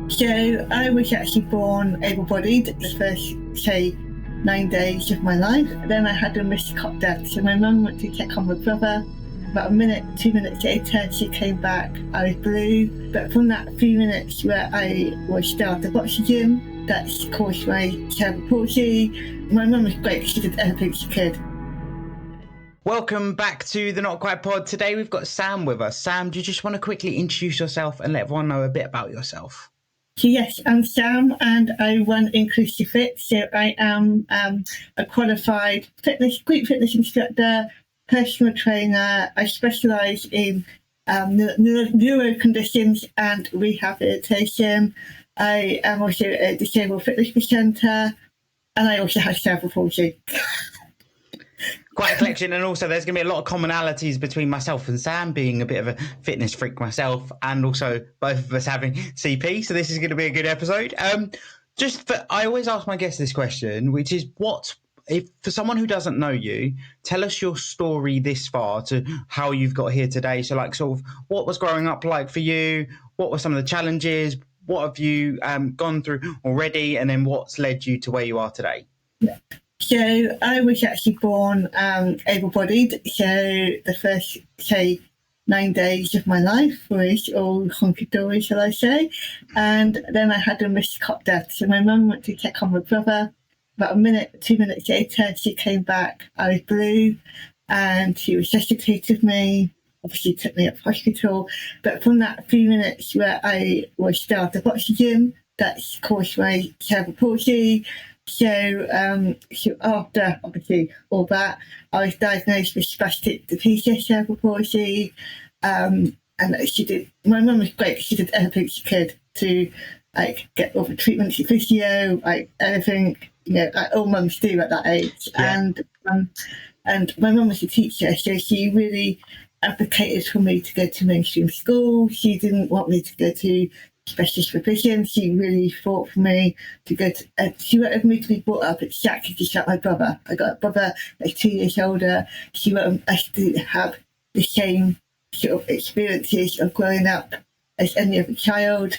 So I was actually born able-bodied the first, say, 9 days of my life. Then I had a missed cop death. So my mum went to check on my brother. About 2 minutes later, she came back. I was blue. But from that few minutes where I was starved of oxygen, that's caused my cerebral palsy. My mum was great. She did everything she could. Welcome back to the Not Quite Pod. Today we've got Sam with us. Sam, do you just want to quickly introduce yourself and let everyone know a bit about yourself? So yes, I'm Sam and I run Inclusive Fit. So I am a qualified group fitness instructor, personal trainer. I specialise in neuro conditions and rehabilitation. I am also a disabled fitness presenter and I also have cerebral palsy. Quite a collection, and also there's going to be a lot of commonalities between myself and Sam, being a bit of a fitness freak myself, and also both of us having CP. So this is going to be a good episode. I always ask my guests this question, which is, if for someone who doesn't know you, tell us your story this far to how you've got here today. So, like, sort of, what was growing up like for you? What were some of the challenges? What have you gone through already? And then what's led you to where you are today? Yeah. So I was actually born able-bodied. So the first, say, 9 days of my life was all honky-dory, shall I say. And then I had a missed cop death. So my mum went to check on my brother. About 2 minutes later, she came back. I was blue and she resuscitated me. Obviously took me up to hospital. But from that few minutes where I was starved of oxygen, that's caused my cerebral palsy. So after, obviously, all that, I was diagnosed with spastic diplegia cerebral palsy. And my mum was great. She did everything she could to, like, get all the treatments, physio, like, everything, like all mums do at that age. Yeah. And my mum was a teacher, so she really advocated for me to go to mainstream school. She didn't want me to go to specialist provision. She really fought for me to go to. She wanted me to be brought up exactly just like my brother. I got a brother that's 2 years older. She wanted us to have the same sort of experiences of growing up as any other child.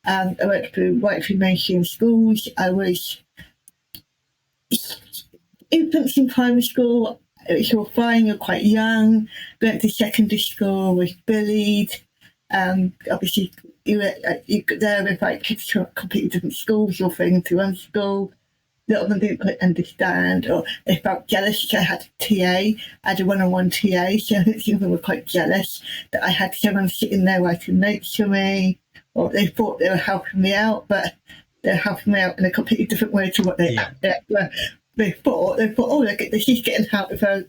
I went right through mainstream schools. I was infants in primary school. It was all fine. You're quite young. Went to secondary school. Was bullied. Obviously, you there with like kids from completely different schools, you're going to one school. A lot of them didn't quite understand, or they felt jealous. I had a TA, I had a one-on-one TA, so I think some of them were quite jealous that I had someone sitting there writing notes for me, or they thought they were helping me out, but they're helping me out in a completely different way to what they were. They thought, she's getting help with her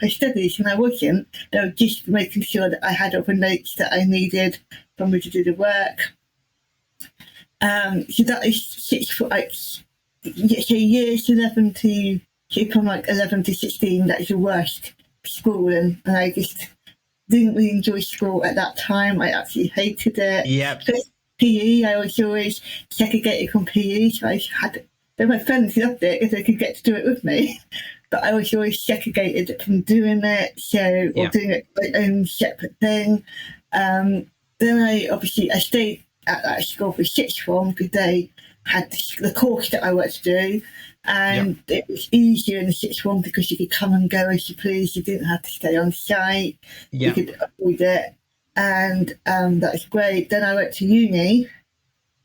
studies, and I wasn't. They were just making sure that I had all the notes that I needed for me to do the work. So that is years 11 to, from like 11 to 16, that is the worst schooling, and I just didn't really enjoy school at that time. I absolutely hated it. Yeah. So PE, I was always segregated from PE, so I had. My friends loved it because they could get to do it with me, but I was always segregated from doing it, or doing it my own separate thing. Then I stayed at that school for sixth form because they had the course that I wanted to do, and it was easier in the sixth form because you could come and go as you please. You didn't have to stay on site. You could avoid it, and that was great. Then I went to uni.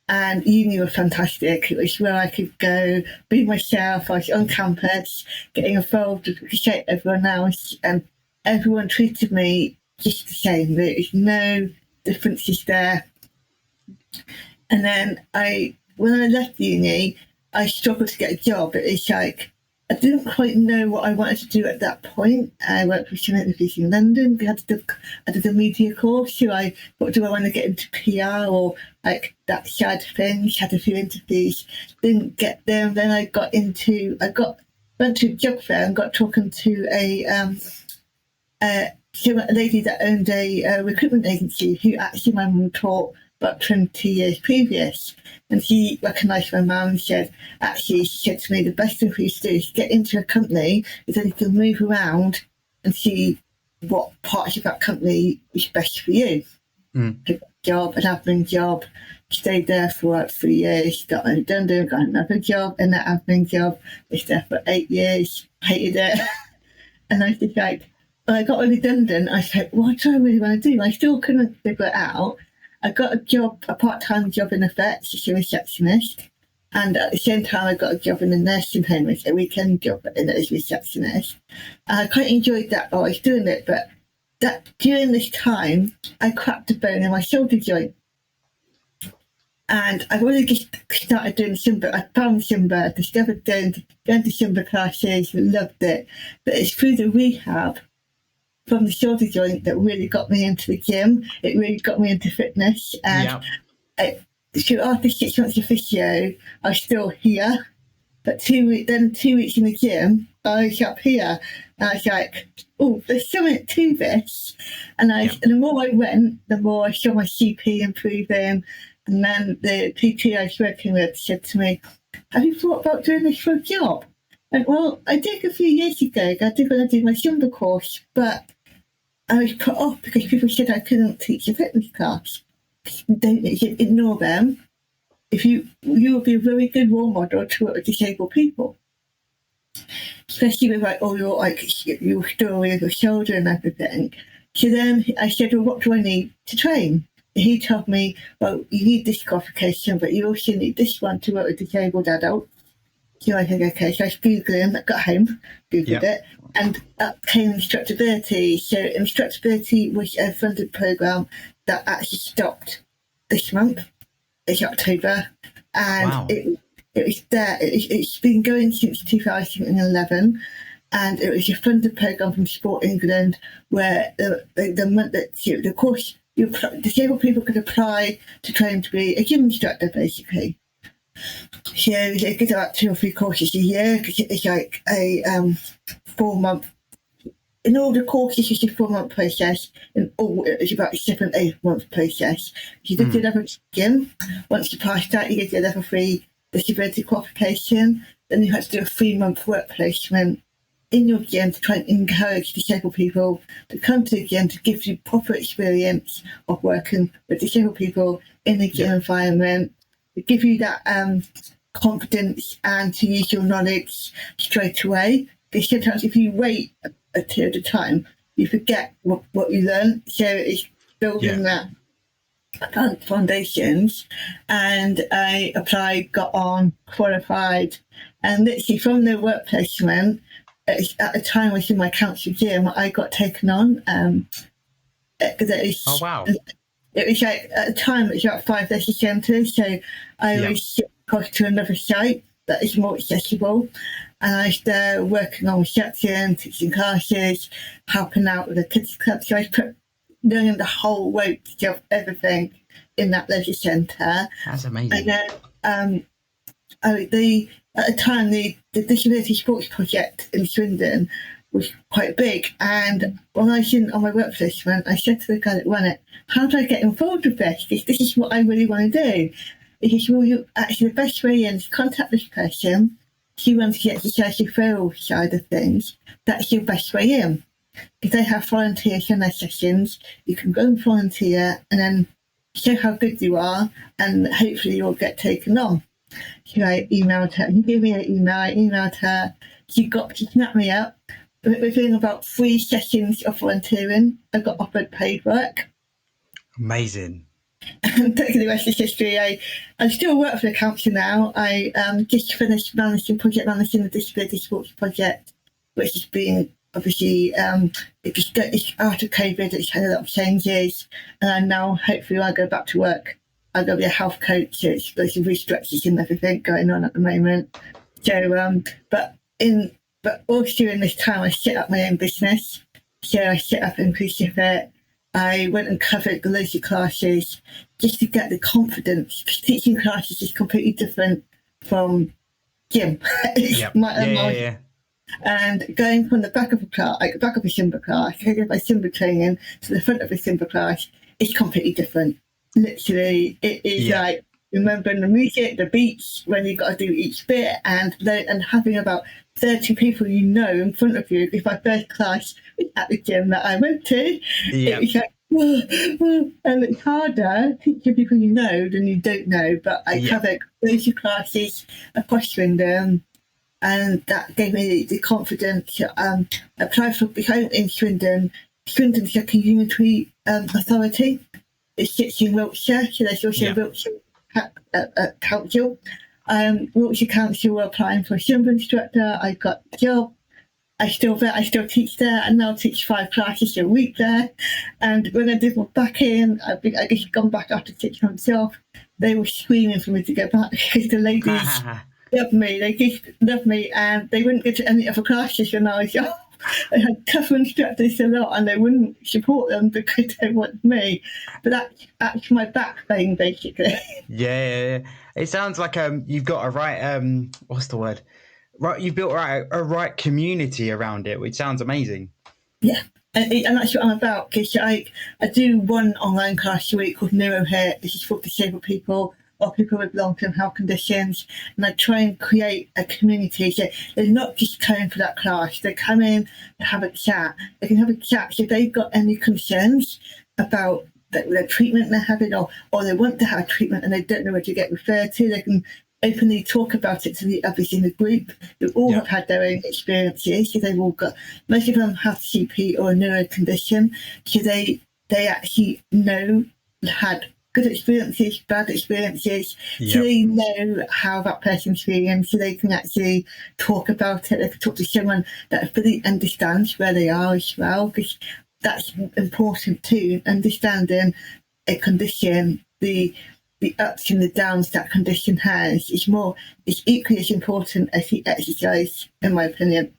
And uni was fantastic. It was where I could go, be myself. I was on campus, getting involved with everyone else, and everyone treated me just the same. There was no differences there. And then when I left uni, I struggled to get a job. It's like I didn't quite know what I wanted to do at that point. I worked for some interviews in London. I did a media course. So I thought, do I want to get into PR or like that side of things? Had a few interviews, didn't get them. Then I went to a job fair and got talking to a lady that owned a recruitment agency who actually my mum taught about 20 years previous. And she recognised my mum and said, she said to me, the best thing for you to do is get into a company, is then you can move around and see what parts of that company is best for you. Pick a job, an admin job. stayed there for like 3 years, got redundant, got another job, and that admin job. Was there for 8 years, hated it. And I was just like, when I got redundant, I was like, what do I really want to do? I still couldn't figure it out. I got a job, a part-time job in a vet as a receptionist. And at the same time, I got a job in a nursing home, as a weekend job as a receptionist. And I quite enjoyed that while I was doing it, but that during this time, I cracked a bone in my shoulder joint. And I've already just started doing Zumba. I found Zumba, discovered going to Zumba classes, loved it. But it's through the rehab from the shoulder joint that really got me into the gym. It really got me into fitness. And so after 6 months of physio, I was still here. But 2 weeks in the gym, I was up here. And I was like, oh, there's something to this. And the more I went, the more I saw my CP improving. And then the PT I was working with said to me, have you thought about doing this for a job? And well, I did a few years ago. I did want to do my Zumba course, but I was put off because people said I couldn't teach a fitness class. Don't ignore them. If you will be a very good role model to work with disabled people. Especially with your story of your shoulder and everything. So then I said, well, what do I need to train? He told me, well, you need this qualification, but you also need this one to work with disabled adults. So I said, okay. So I was Googling, I got home, Googled it, and up came instructability. So instructability was a funded program that actually stopped this month. It's October, and it was there. It's been going since 2011. And it was a funded program from Sport England where the course, disabled people could apply to train to be a gym instructor, basically. So they get about 2 or 3 courses a year because it's like a 4-month. In all the courses, it's a 4-month process. In all, it's about a 7-8 month process. You did your level gym. Once you pass that, you get your level 3 disability qualification. Then you have to do a 3-month work placement in your gym to try and encourage disabled people to come to the gym to give you proper experience of working with disabled people in the gym environment, to give you that confidence and to use your knowledge straight away. Because sometimes if you wait a period of time, you forget what you learn. So it's building that foundations. And I applied, got on, qualified, and literally from the work placement, at the time I was in my council gym, I got taken on. It was like, at the time, it was about 5 leisure centres, so I was across to another site that is more accessible. And I was there working on reception, teaching classes, helping out with the kids club. So I was learning the whole weight of everything in that leisure centre. That's amazing. And then at the time, the Disability Sports Project in Swindon was quite big. And when I was on my work placement, I said to the guy that ran it, how do I get involved with this? This is what I really want to do. He said, well, actually, the best way in is contact this person. She runs the exercise referral side of things. That's your best way in. If they have volunteers in their sessions, you can go and volunteer and then show how good you are, and hopefully you'll get taken on. So I emailed her. He gave me an email. I emailed her. She snapped me up. Within about 3 sessions of volunteering, I got offered paid work. Amazing. And the rest is history. I still work for the council now. I just finished project managing the Disability Sports Project, which has been obviously it's after COVID. It's had a lot of changes, and now hopefully when I go back to work, I'm going to be a health coach. So there's some restructures and everything going on at the moment. So, but also in this time, I set up my own business. So I set up Inclusive Fit. I went and covered loads of classes just to get the confidence. Because teaching classes is completely different from gym. And going from the back of a class, like the back of a Zumba class, going my Zumba training to the front of a Zumba class, is completely different. Literally, it is like remembering the music, the beats, when you've got to do each bit, and having about 30 people in front of you. If my first class was at the gym that I went to, it was like And it's harder teaching people you know than you don't know. But I covered exposure classes across Swindon, and that gave me the confidence. I applied for behind in Swindon. Swindon's a community authority. It sits in Wiltshire, so there's also a Wiltshire council. Wiltshire Council were applying for a simple instructor. I got the job. I still teach there. I now teach 5 classes a week there. And when I did my back in, I just gone back after 6 months off. They were screaming for me to go back because the ladies love me. They just love me, and they wouldn't go to any other classes when I was off. I had tougher instructors a lot, and they wouldn't support them because they wanted me. But that's my backbone, basically. Yeah. It sounds like you've got a right what's the word? Right, you've built a right community around it, which sounds amazing. Yeah, and that's what I'm about, because I do one online class a week called Neuro here. This is for disabled people or people with long-term health conditions, and I try and create a community. So they're not just coming for that class, they come in to have a chat. They can have a chat, so if they've got any concerns about the treatment they're having, or they want to have treatment and they don't know where to get referred to, they can openly talk about it to the others in the group who all have had their own experiences. So they've all got, most of them have CP or a neuro condition, so they actually had good experiences, bad experiences, so they know how that person's feeling, so they can actually talk about it. They can talk to someone that fully understands where they are as well, because that's important too, understanding a condition, the ups and the downs that condition has is equally as important as the exercise, in my opinion.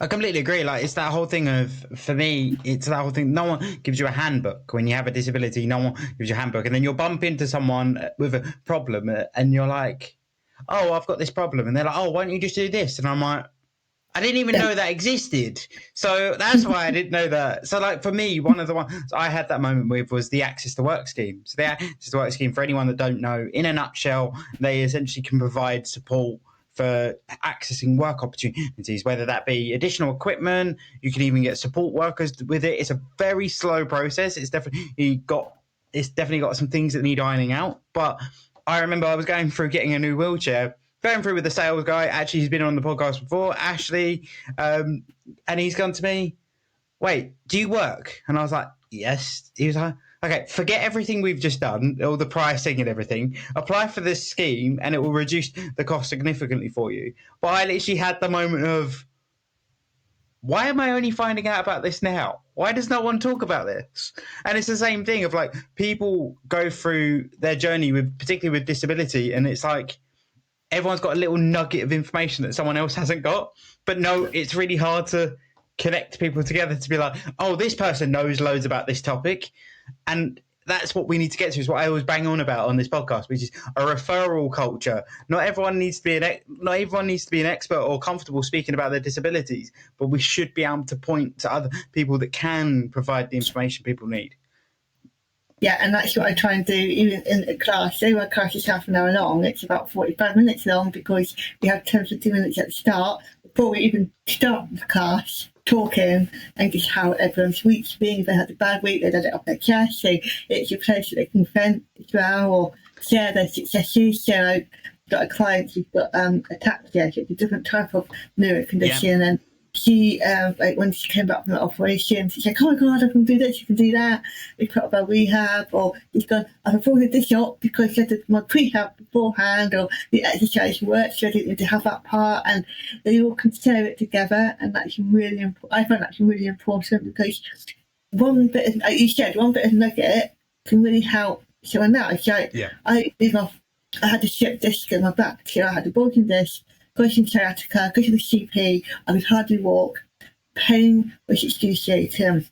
I completely agree. Like, it's that whole thing of, for me, it's that whole thing. No one gives you a handbook when you have a disability. No one gives you a handbook, and then you'll bump into someone with a problem, and you're like, "Oh, I've got this problem," and they're like, "Oh, why don't you just do this?" And I'm like, I didn't even know that existed. So that's why I didn't know that. So, like, for me, one of the ones I had that moment with was the Access to Work scheme. So the Access to Work scheme, for anyone that don't know, in a nutshell, they essentially can provide support for accessing work opportunities, whether that be additional equipment. You can even get support workers with it. It's a very slow process. It's definitely got some things that need ironing out. But I remember I was going through getting a new wheelchair, going through with the sales guy. Actually, he's been on the podcast before, Ashley, and he's gone to me, "Wait, do you work?" And I was like, "Yes." He was like, "Okay, forget everything we've just done, all the pricing and everything. Apply for this scheme, and it will reduce the cost significantly for you." But I literally had the moment of, why am I only finding out about this now? Why does no one talk about this? And it's the same thing of, like, people go through their journey particularly with disability, and it's like, everyone's got a little nugget of information that someone else hasn't got. But no, it's really hard to connect people together to be like, oh, this person knows loads about this topic. And that's what we need to get to, is what I always bang on about on this podcast, which is a referral culture. Not everyone needs to be an expert or comfortable speaking about their disabilities, but we should be able to point to other people that can provide the information people need. Yeah, and that's what I try and do even in a class. Say my class is half an hour long, it's about 45 minutes long, because we have 10 to 2 minutes at the start before we even start the class, talking and just how everyone's week's been. If they had a bad week, they let it off their chest. So it's a place that they can vent as well, or share their successes. So I've got a client who's got ataxia, so it's a different type of neuro condition, and she, when she came back from the operation, she's like, "Oh my God, I can do this, you can do that." We put up our rehab, or she's gone, "I've avoided this up because I did my prehab beforehand, or the exercise worked, so I didn't need to have that part." And they all can share it together, and that's really important. I find that's really important, because one bit of, like you said, one bit of nugget can really help someone else. Like, I had a slip disc in my back, so I had a bulging disc, causing sciatica, because of the CP, I could hardly walk, pain was excruciating.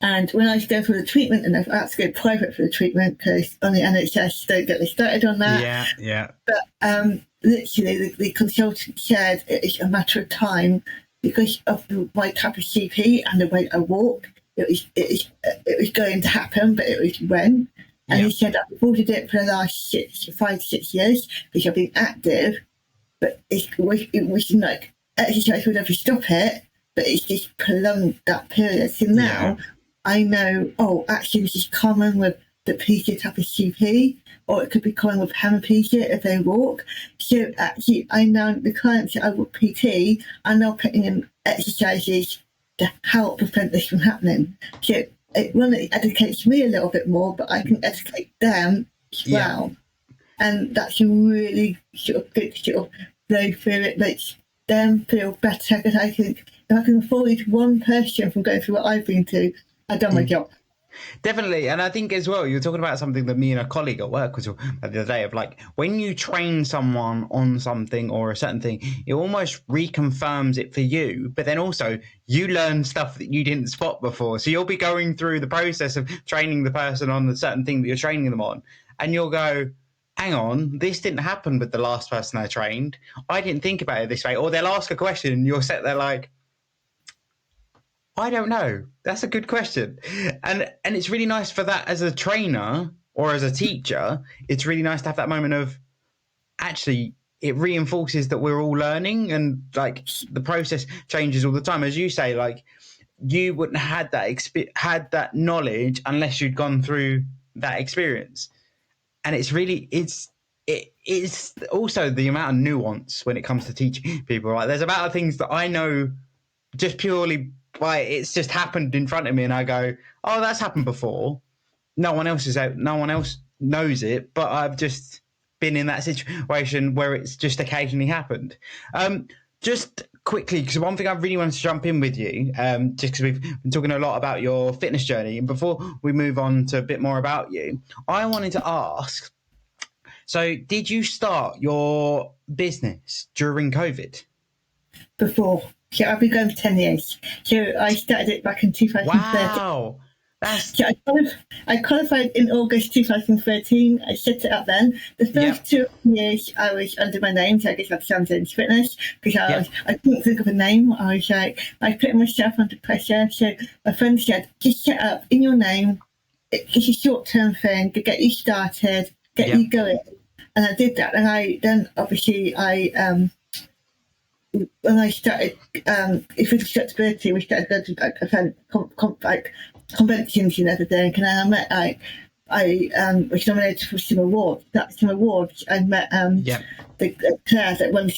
And when I was going through the treatment, and I had to go private for the treatment, because on the NHS, don't get me started on that. Yeah. But literally, the consultant said it's a matter of time, because of my type of CP and the way I walk. It was going to happen, but it was when. And he said, I've avoided it for the last 5 to 6 years, because I've been active. But it was like exercise would never stop it, but it's just prolonged that period. So now I know, oh, actually this is common with the PT type of CP, or it could be common with hemiplegia if they walk. So actually I know the clients that I work PT are now putting in exercises to help prevent this from happening. So it really educates me a little bit more, but I can educate them as well. And that's a really sort of good sort of flow through. It makes them feel better, because I think if I can avoid one person from going through what I've been through, I've done my job. Definitely. And I think as well, you're talking about something that me and a colleague at work was talking about the other day, of like, when you train someone on something or a certain thing, it almost reconfirms it for you, but then also you learn stuff that you didn't spot before. So you'll be going through the process of training the person on the certain thing that you're training them on, and you'll go, hang on, this didn't happen with the last person I trained. I didn't think about it this way. Or they'll ask a question and you're sat there like, I don't know. That's a good question. And it's really nice for that as a trainer or as a teacher. It's really nice to have that moment of, actually, it reinforces that we're all learning, and like the process changes all the time. As you say, like, you wouldn't have had that knowledge unless you'd gone through that experience. And it's also the amount of nuance when it comes to teaching people. Right, there's about things that I know just purely by it's just happened in front of me, and I go, oh, that's happened before. No one else knows it, but I've just been in that situation where it's just occasionally happened. Just quickly, because one thing I really wanted to jump in with you, just because we've been talking a lot about your fitness journey, and before we move on to a bit more about you, I wanted to ask, so did you start your business during COVID? Before. So I've been going for 10 years. So I started it back in 2013. Wow. So I qualified in August 2013. I set it up then. The first 2 years I was under my name, so I guess I've Sam's Fitness, because I couldn't think of a name. I was like, I put myself under pressure. So my friend said, just set up in your name. It's a short-term thing to get you started, get you going. And I did that. And obviously when I started, if it's disability, we started going to conventions and everything, and I met I was nominated for some awards. That's some awards. I met the Claire that when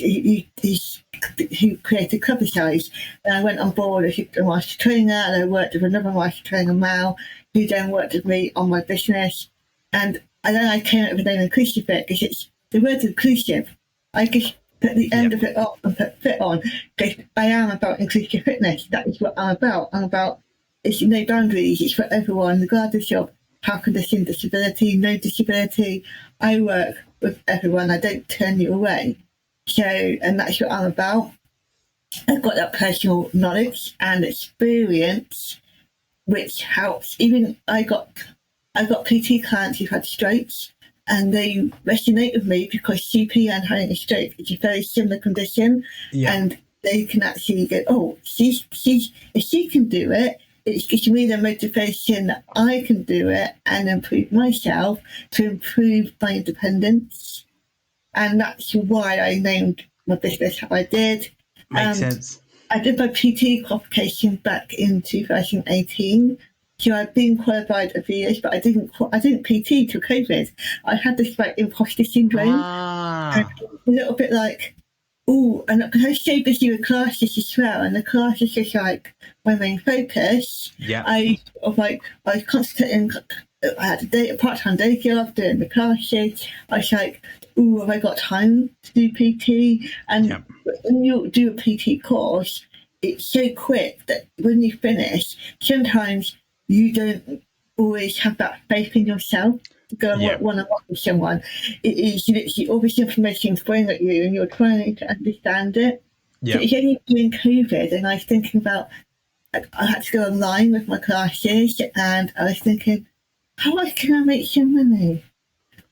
who created Cover Size, and I went on board as a master trainer, and I worked with another master trainer, Mal, who then worked with me on my business, and then I came up with the name Inclusive Fit, because it's the word inclusive. I just put the end of it up and put fit on, because I am about inclusive fitness. That is what I'm about. It's no boundaries. It's for everyone, regardless of health condition, disability, no disability. I work with everyone. I don't turn you away. So, and that's what I'm about. I've got that personal knowledge and experience, which helps. Even I got PT clients who've had strokes, and they resonate with me because CP and having a stroke is a very similar condition, and they can actually go, oh, if she can do it, it's gives me the motivation that I can do it and improve myself to improve my independence. And that's why I named my business how I did. Makes sense. I did my PT qualification back in 2018. So I've been qualified a few years, but I didn't PT till COVID. I had this like imposter syndrome, and a little bit like, oh, and because I was so busy with classes as well, and the classes is like my main focus. I was concentrating. I had a part-time day job doing the classes. I was like, oh, have I got time to do PT? And when you do a PT course, it's so quick that when you finish, sometimes you don't always have that faith in yourself to go and work one-on-one with someone. It is literally all this information thrown at you, and you're trying to understand it. So it's only during COVID, and I was thinking about, I had to go online with my classes, and I was thinking, how can I make some money?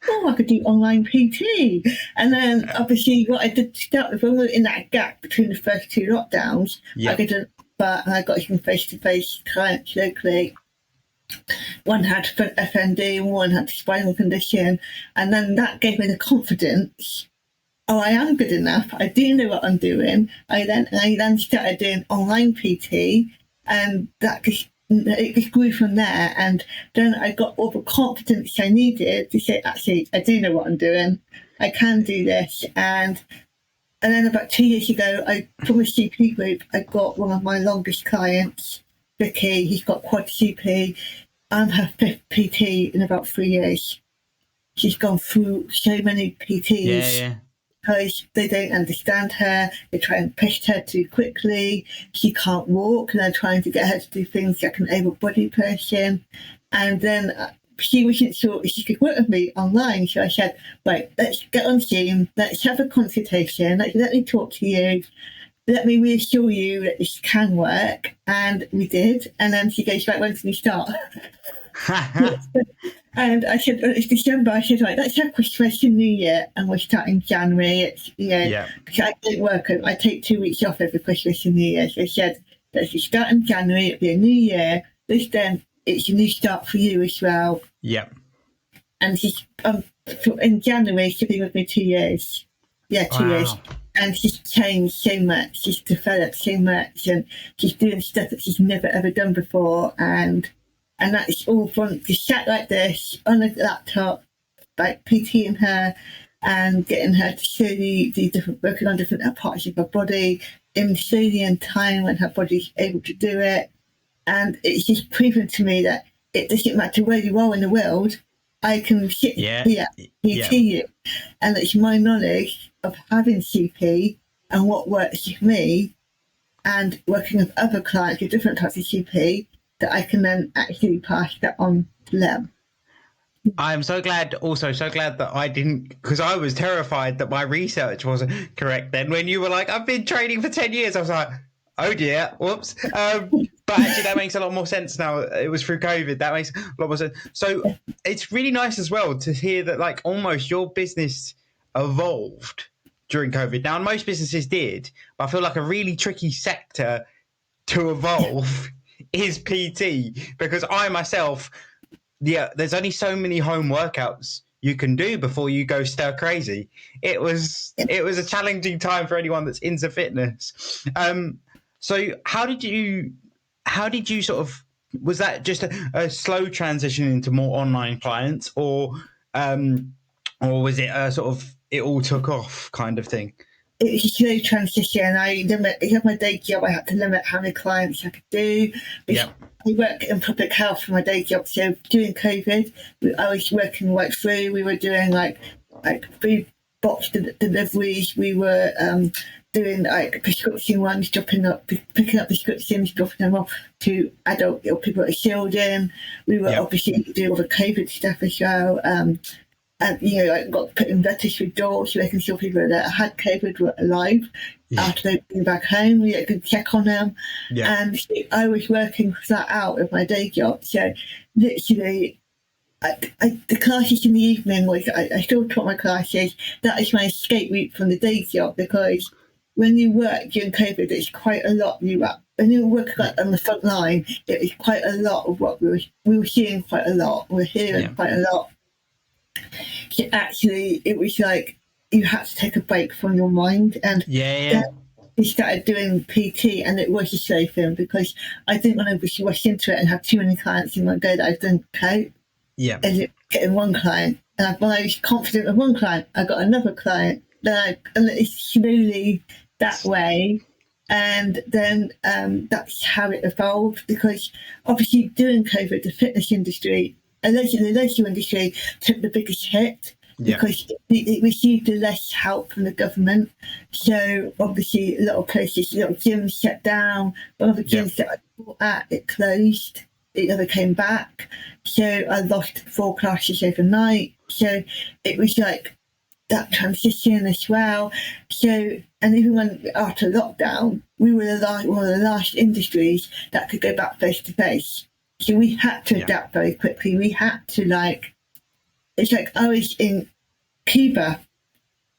Oh, I could do online PT. And then obviously what I did to start with, when we were in that gap between the first two lockdowns, I did and I got some face-to-face clients locally. One had FND and one had spinal condition. And then that gave me the confidence. Oh, I am good enough. I do know what I'm doing. I then started doing online PT, and that just it just grew from there. And then I got all the confidence I needed to say, actually, I do know what I'm doing. I can do this. And then about 2 years ago, from a CP group, I got one of my longest clients, Vicky. He's got quad CP. I'm her fifth PT in about 3 years. She's gone through so many PTs because they don't understand her. They try and push her too quickly. She can't walk, and they're trying to get her to do things like an able-bodied person. And then she wasn't sure if she could work with me online. So I said, right, let's get on Zoom. Let's have a consultation. Let me talk to you. Let me reassure you that this can work. And we did. And then she goes, right, when can we start? And I said, well, it's December. I said, right, let's have Christmas and New Year, and we're starting January. It's, because I don't work. I take 2 weeks off every Christmas and New Year. So I said, let's start in January. It'll be a new year. Then it's a new start for you as well. Yep. And she's in January, she'll be with me 2 years. Yeah, 2 years. And she's changed so much. She's developed so much, and she's doing stuff that she's never ever done before. And that's all from just sat like this on a laptop, like PTing her and getting her to show the different, working on different parts of her body in slowly in time when her body's able to do it. And it's just proven to me that it doesn't matter where you are in the world, I can sit here, PT you. And it's my knowledge of having CP and what works with me and working with other clients with different types of CP that I can then actually pass that on to them. I'm so glad that I didn't, because I was terrified that my research wasn't correct then. When you were like, I've been training for 10 years, I was like, oh dear, whoops. But actually that makes a lot more sense now. It was through COVID. That makes a lot more sense. So it's really nice as well to hear that like almost your business evolved during COVID. Now, most businesses did, but I feel like a really tricky sector to evolve is PT, because I myself, there's only so many home workouts you can do before you go stir crazy. It was a challenging time for anyone that's into fitness. So how did you sort of, was that just a slow transition into more online clients, or was it a sort of it all took off kind of thing? It was a slow transition. I have my day job. I had to limit how many clients I could do. I work in public health for my day job. So during COVID, I was working right through. We were doing like food box deliveries. We were doing like prescription ones, picking up prescriptions, dropping them off to adult people at children. We were obviously doing all the COVID stuff as well. And, like got put in registry doors, making sure people that had COVID were alive after they'd been back home. We could check on them. And I was working flat out with my day job. So literally, the classes in the evening, I still taught my classes. That is my escape route from the day job, because when you work during COVID, it's quite a lot. When you work on the front line, it was quite a lot of what we were seeing quite a lot. We were hearing quite a lot. So actually, it was like you had to take a break from your mind, and we started doing PT, and it was a slow thing because I didn't want to rush into it and have too many clients in one day that I didn't cope. And getting one client, and when I was confident with one client, I got another client. And it's slowly that way, and then that's how it evolved. Because obviously, during COVID, the fitness industry, and the leisure industry, took the biggest hit because it received less help from the government. So obviously, a lot of places, a lot of gyms shut down. One of the gyms that I taught at, it closed. It never came back. So I lost 4 classes overnight. So it was like that transition as well. So, and even when after lockdown, we were one of the last industries that could go back face to face. So we had to adapt very quickly. We had to it's like I was in Cuba.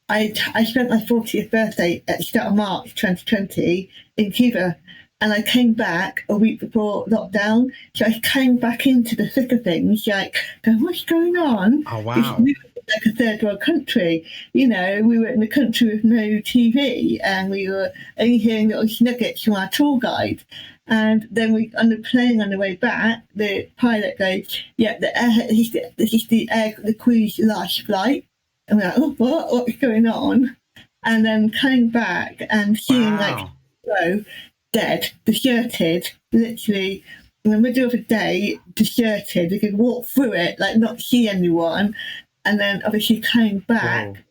I spent my 40th birthday at the start of March 2020 in Cuba, and I came back a week before lockdown. So I came back into the thick of things, like, what's going on? Oh, wow. We were like a third world country. We were in a country with no TV, and we were only hearing little nuggets from our tour guide. And then on the plane on the way back, the pilot goes, "Yeah, this is the crew's last flight." And we're like, "Oh, what's going on?" And then coming back and seeing dead, deserted, literally in the middle of the day, deserted. We could walk through it, like not see anyone. And then obviously coming back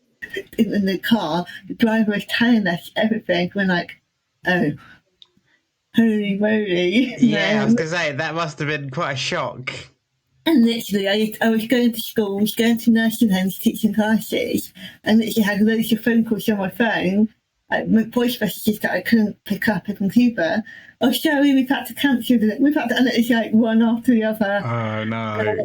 in the car, the driver was telling us everything. We're like, "Oh, holy moly!" Yeah, I was gonna say that must have been quite a shock. And literally, I was going to schools, going to nursing homes, teaching classes, and literally had loads of phone calls on my phone, my voice messages that I couldn't pick up from Cuba. "Oh, sorry, we've had to cancel it. We've had to," and it's like one after the other. Oh no!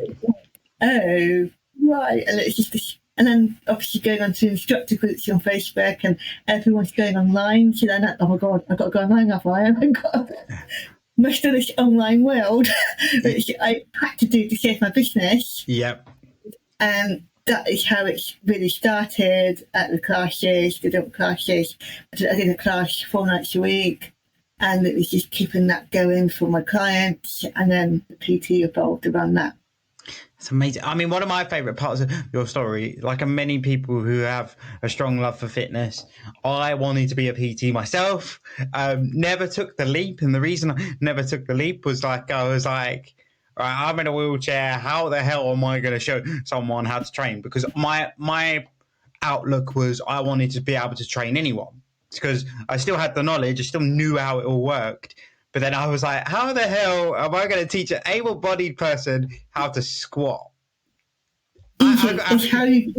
Oh, right, and it's just and then obviously going on to instructor groups on Facebook, and everyone's going online. So then, oh my god, I've got to go online, have I? Oh my god. Most of this online world, which I had to do to save my business. Yep. And that is how it really started at the classes, the adult classes. I did a class 4 nights a week, and it was just keeping that going for my clients, and then the PT evolved around that. It's amazing. I mean, one of my favourite parts of your story, like many people who have a strong love for fitness, I wanted to be a PT myself, never took the leap. And the reason I never took the leap was I was like, right, I'm in a wheelchair. How the hell am I going to show someone how to train? Because my outlook was I wanted to be able to train anyone because I still had the knowledge. I still knew how it all worked. But then I was like, how the hell am I going to teach an able-bodied person how to squat? It's how you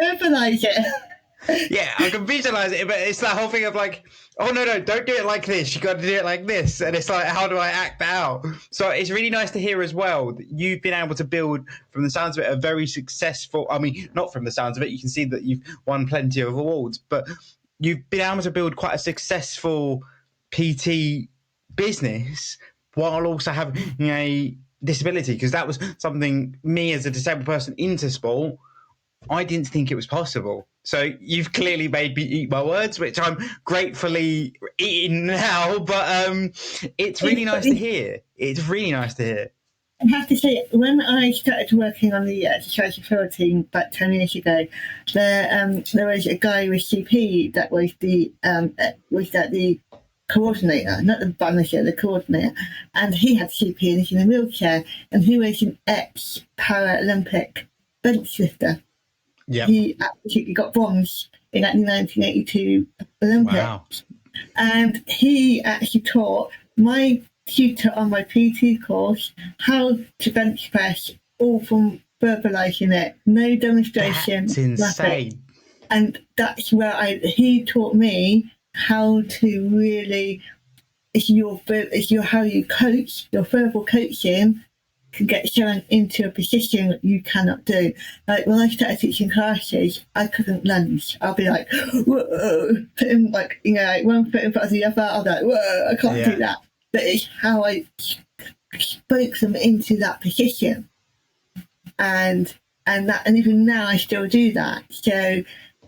verbalize it. Yeah, I can visualize it, but it's that whole thing of like, oh, no, don't do it like this. You got to do it like this. And it's like, how do I act that out? So it's really nice to hear as well that you've been able to build, from the sounds of it, a very successful, I mean, not from the sounds of it, you can see that you've won plenty of awards, but you've been able to build quite a successful PT business while also having a disability, because that was something me as a disabled person into sport, I didn't think it was possible. So you've clearly made me eat my words, which I'm gratefully eating now, but it's really nice to hear. It's really nice to hear. I have to say, when I started working on the exercise referral team about 10 years ago, there was a guy with CP that was the coordinator, not the manager, the coordinator, and he had CP and he's in a wheelchair, and he was an ex-Paralympic bench lifter. Yep. He actually got bronze in the 1982 Olympics. Wow. And he actually taught my tutor on my PT course how to bench press, all from verbalizing it, no demonstration. That's insane. Nothing. And that's where he taught me how to really, how you coach, your verbal coaching can get someone into a position that you cannot do. Like when I started teaching classes, I couldn't lunge. I'll be like, whoa, putting like one foot in front of the other. I'll be like, whoa, I can't do that. But it's how I spoke them into that position, and even now I still do that. So,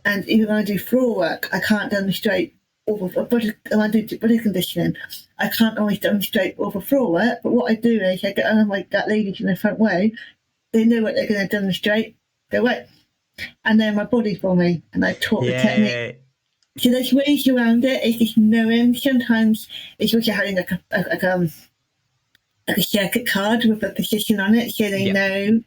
and even when I do floor work, I can't demonstrate when I do body conditioning, I can't always demonstrate all the floor work, but what I do is I get on like that ladies in the front way, they know what they're going to demonstrate, they wait, and then my body for me, and I taught the technique. So there's ways around it. It's just knowing. Sometimes it's also having like a circuit card with a position on it, so they know.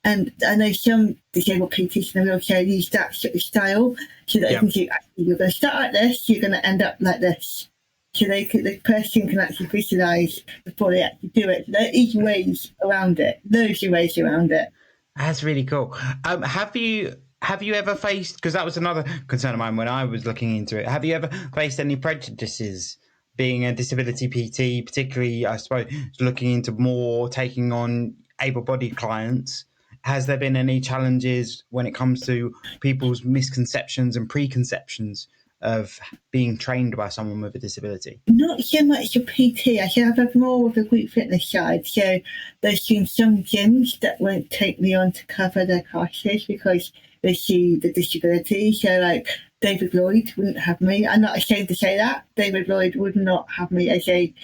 And I know some disabled PTs in the wheelchair use that sort of style, so that they can see, actually, you're going to start like this, you're going to end up like this. So the person can actually visualise before they actually do it. So there is ways around it. Those are ways around it. That's really cool. Have you ever faced, because that was another concern of mine when I was looking into it, have you ever faced any prejudices being a disability PT, particularly, I suppose, looking into more taking on able-bodied clients? Has there been any challenges when it comes to people's misconceptions and preconceptions of being trained by someone with a disability? Not so much a PT. I think I've had more of a group fitness side. So there's been some gyms that won't take me on to cover their classes because they see the disability. So like David Lloyd wouldn't have me. I'm not ashamed to say that. David Lloyd would not have me as a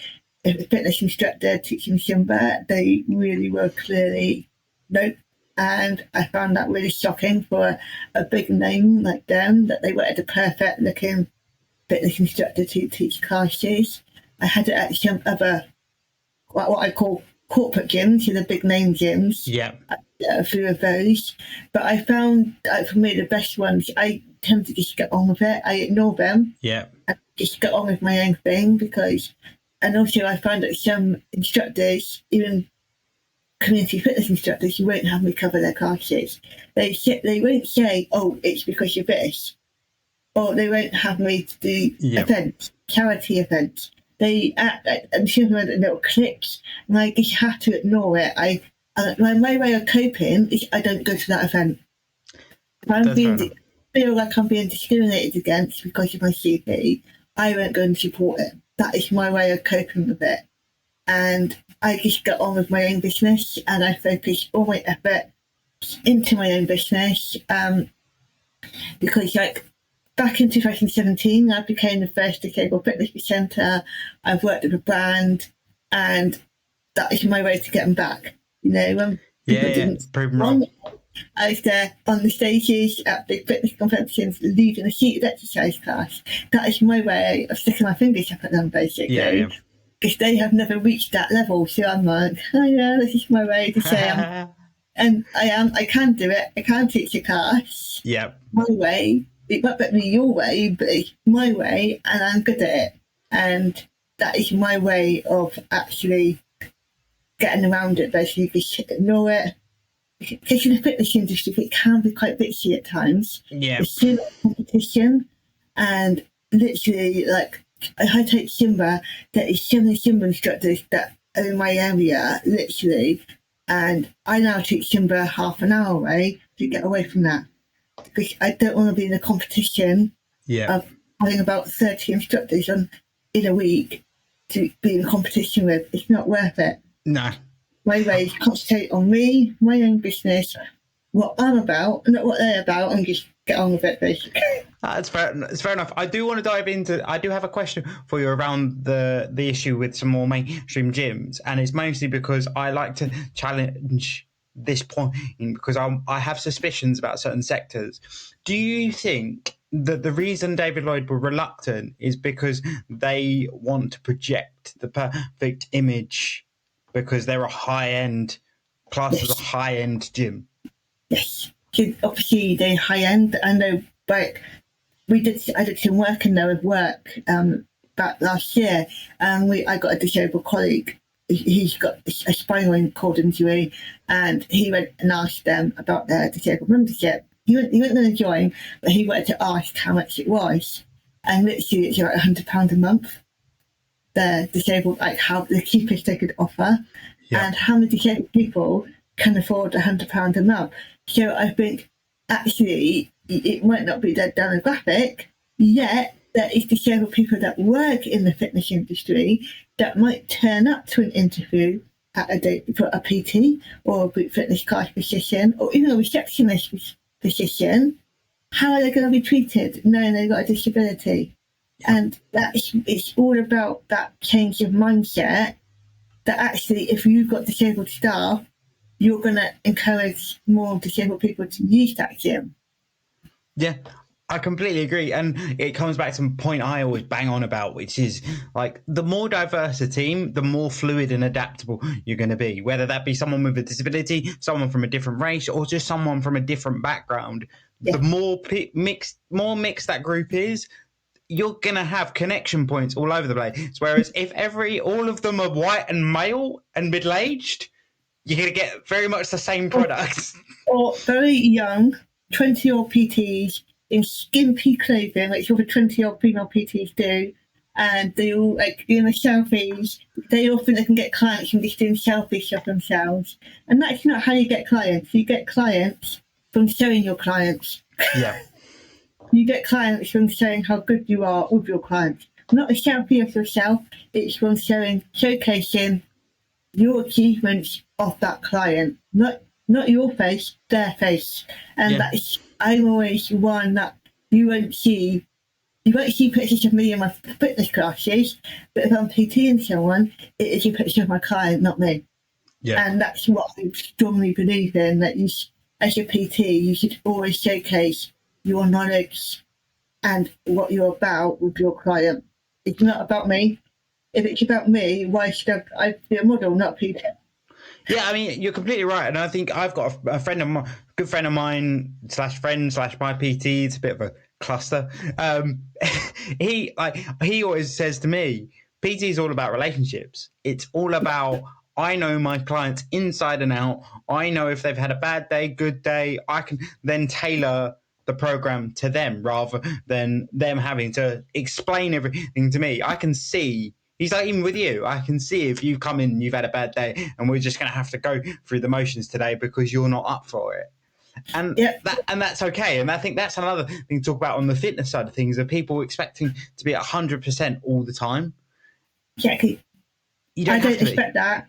if a fitness instructor teaching Simba, they really were clearly nope. And I found that really shocking for a big name like them, that they were the perfect looking fitness instructor to teach classes. I had it at some other, what I call corporate gyms, the big name gyms. Yeah. A few of those. But I found, for me, the best ones, I tend to just get on with it. I ignore them. Yeah. I just get on with my own thing because, and also I find that some instructors, even community fitness instructors, won't have me cover their classes. They won't say, oh, it's because you're this. Or they won't have me to do events, charity events. They I'm sure little clips, and I just have to ignore it. My way of coping is I don't go to that event. If I feel like I'm being discriminated against because of my CP, I won't go and support it. That is my way of coping with it. And I just get on with my own business, and I focus all my effort into my own business. Because like back in 2017, I became the first disabled fitness presenter. I've worked with a brand, and that is my way to get them back. You know, when people didn't want it, I was there on the stages at big fitness conventions, leading a seated exercise class. That is my way of sticking my fingers up at them, basically. Because they have never reached that level. So I'm like, oh yeah, this is my way to say I can do it. I can teach a class. Yeah. My way. It might not be your way, but it's my way, and I'm good at it. And that is my way of actually getting around it, basically. Just ignore it. Because in the fitness industry, it can be quite bitchy at times. Yeah. There's so much competition, and literally, like, I take Simba, there is so many Simba instructors that are in my area, literally, and I now teach Simba half an hour away to get away from that. Because I don't want to be in a competition of having about 30 instructors in a week to be in competition with. It's not worth it. No. My way is concentrate on me, my own business, what I'm about, not what they're about, and just get on with it, basically. That's fair. It's fair enough. I do want to dive into. I do have a question for you around the issue with some more mainstream gyms, and it's mostly because I like to challenge this point because I have suspicions about certain sectors. Do you think that the reason David Lloyd were reluctant is because they want to project the perfect image because they're a high-end class as a high-end gym? Yes, obviously they're high-end. I know, but I did some work in there with work back last year, and I got a disabled colleague. He's got a spinal cord injury, and he went and asked them about their disabled membership. He wasn't going to join, but he wanted to ask how much it was, and literally it's like £100 a month. The disabled, like how the cheapest they could offer, and how many disabled people can afford £100 a month. So I think actually it might not be their demographic, yet there is disabled people that work in the fitness industry that might turn up to an interview at a date for a PT or a group fitness class position or even a receptionist position. How are they going to be treated knowing they've got a disability? And it's all about that change of mindset that actually if you've got disabled staff, you're going to encourage more disabled people to use that gym. Yeah, I completely agree. And it comes back to a point I always bang on about, which is like the more diverse a team, the more fluid and adaptable you're going to be, whether that be someone with a disability, someone from a different race, or just someone from a different background. The more mixed that group is, you're going to have connection points all over the place. Whereas if all of them are white and male and middle-aged, you're going to get very much the same products. Or very young, 20-year-old PTs in skimpy clothing, like all the 20-year-old female PTs do, and they all like doing the selfies. They all think they can get clients from just doing selfies of themselves. And that's not how you get clients. You get clients from showing your clients. Yeah. You get clients from showing how good you are with your clients. Not a selfie of yourself, it's from showcasing your achievements of that client. Not your face, their face. And I'm always one that you won't see you won't see pictures of me in my fitness classes, but if I'm PTing someone, it is a picture of my client, not me. Yeah. And that's what I strongly believe in, that you, as a PT, you should always showcase your knowledge and what you're about with your client. It's not about me. If it's about me, why should I be a model, not PT? Yeah, I mean, you're completely right, and I think I've got a friend of mine, good friend of mine slash friend slash my PT. It's a bit of a cluster. He always says to me, PT is all about relationships. It's all about I know my clients inside and out. I know if they've had a bad day, good day. I can then tailor the program to them rather than them having to explain everything to me. I can see. He's like, even with you, I can see if you've come in and you've had a bad day and we're just going to have to go through the motions today because you're not up for it. And that's okay. And I think that's another thing to talk about on the fitness side of things, of people expecting to be at 100% all the time. Exactly. I don't expect that.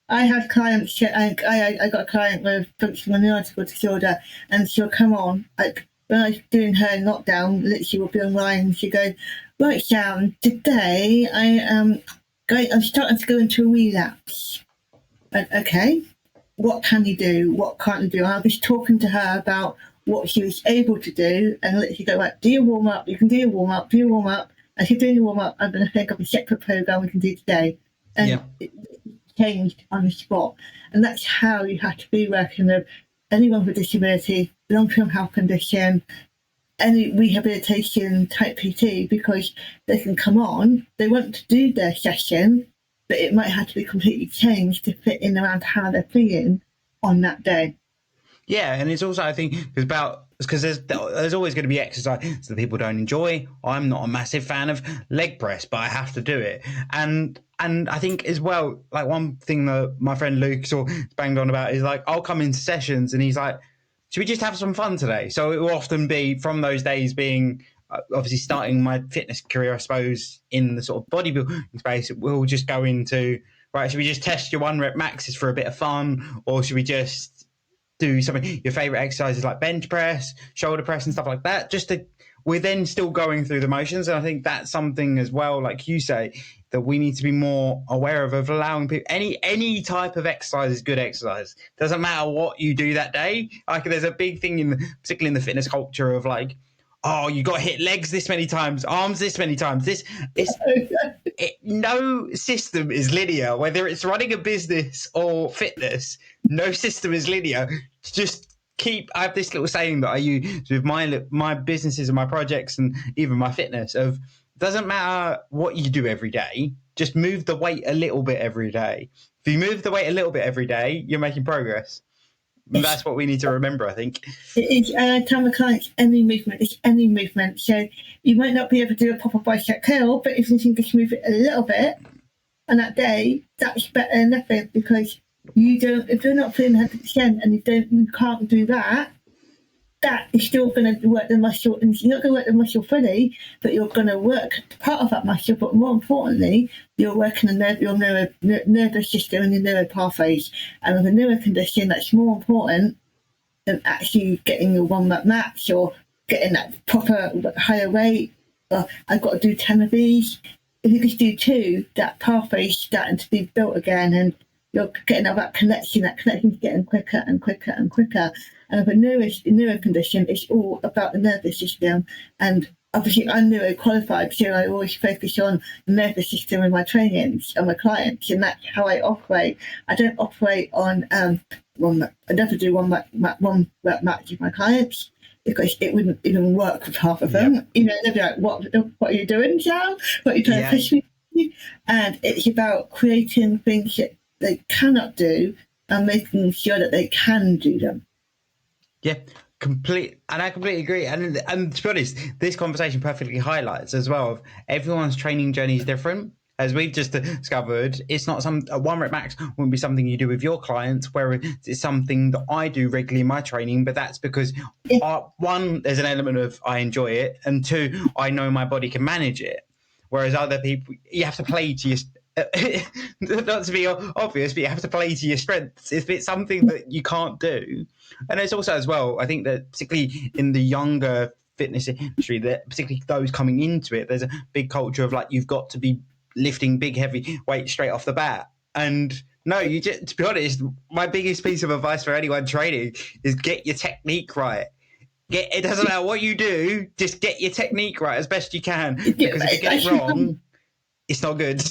I have clients, I got a client with functional neurological disorder, and she'll come on, like when I was doing her knockdown, literally will be online, and she goes, right, Sam, today I'm starting to go into a relapse. Okay, what can you do? What can't you do? And I was talking to her about what she was able to do, and literally go, right, do your warm up, you can do your warm up, do your warm up. As you're doing your warm up, I'm going to think of a separate program we can do today. And it changed on the spot. And that's how you have to be working with anyone with a disability, long-term health condition, any rehabilitation type PT, because they can come on, they want to do their session, but it might have to be completely changed to fit in around how they're feeling on that day. Yeah, and it's also, I think, because there's always going to be exercise that people don't enjoy. I'm not a massive fan of leg press, but I have to do it. And I think as well, like one thing that my friend Luke sort of banged on about is like, I'll come into sessions and he's like, should we just have some fun today? So it will often be from those days being obviously starting my fitness career, I suppose, in the sort of bodybuilding space, we'll just go into, right, should we just test your 1 rep maxes for a bit of fun, or should we just do something, your favorite exercises like bench press, shoulder press and stuff like that, we're then still going through the motions. And I think that's something as well, like you say, that we need to be more aware of allowing people, any type of exercise is good exercise. Doesn't matter what you do that day. Like there's a big thing particularly in the fitness culture of like, oh, you got to hit legs this many times, arms this many times. No system is linear, whether it's running a business or fitness. No system is linear. Just I have this little saying that I use with my businesses and my projects and even my fitness of, doesn't matter what you do every day, just move the weight a little bit every day. If you move the weight a little bit every day, you're making progress. And that's what we need to remember, I think. I tell my clients, any movement is any movement. So you might not be able to do a proper bicep curl, but if you can just move it a little bit on that day, that's better than nothing, because if you're not feeling 100% and you can't do that, that is still going to work the muscle, and you're not going to work the muscle fully, but you're going to work part of that muscle. But more importantly, you're working on your nervous system and your neuro pathways. And with a neuro condition, that's more important than actually getting your 1 rep max or getting that proper higher rate. Or I've got to do 10 of these. If you just do 2, that pathway is starting to be built again, and you're getting that connection is getting quicker and quicker and quicker. And with a neuro condition, it's all about the nervous system. And obviously, I'm neuro qualified, so I always focus on the nervous system in my trainings and my clients, and that's how I operate. I don't operate on I never do 1 rep max with my clients, because it wouldn't even work with half of them. Yep. They'd be like, what are you doing, Sal? What are you trying to push me? And it's about creating things that they cannot do and making sure that they can do them. Yeah, I completely agree. And to be honest, this conversation perfectly highlights as well, everyone's training journey is different. As we've just discovered, it's not a 1 rep max wouldn't be something you do with your clients, whereas it's something that I do regularly in my training. But that's because 1, there's an element of I enjoy it, and 2, I know my body can manage it. Whereas other people, you have to play to your not to be obvious, but you have to play to your strengths. If it's something that you can't do, and it's also as well, I think that particularly in the younger fitness industry, that particularly those coming into it, there's a big culture of like, you've got to be lifting big heavy weights straight off the bat. And no, you just, to be honest, my biggest piece of advice for anyone training is get your technique right. It doesn't matter what you do, just get your technique right as best you can, because if you get it wrong, it's not good.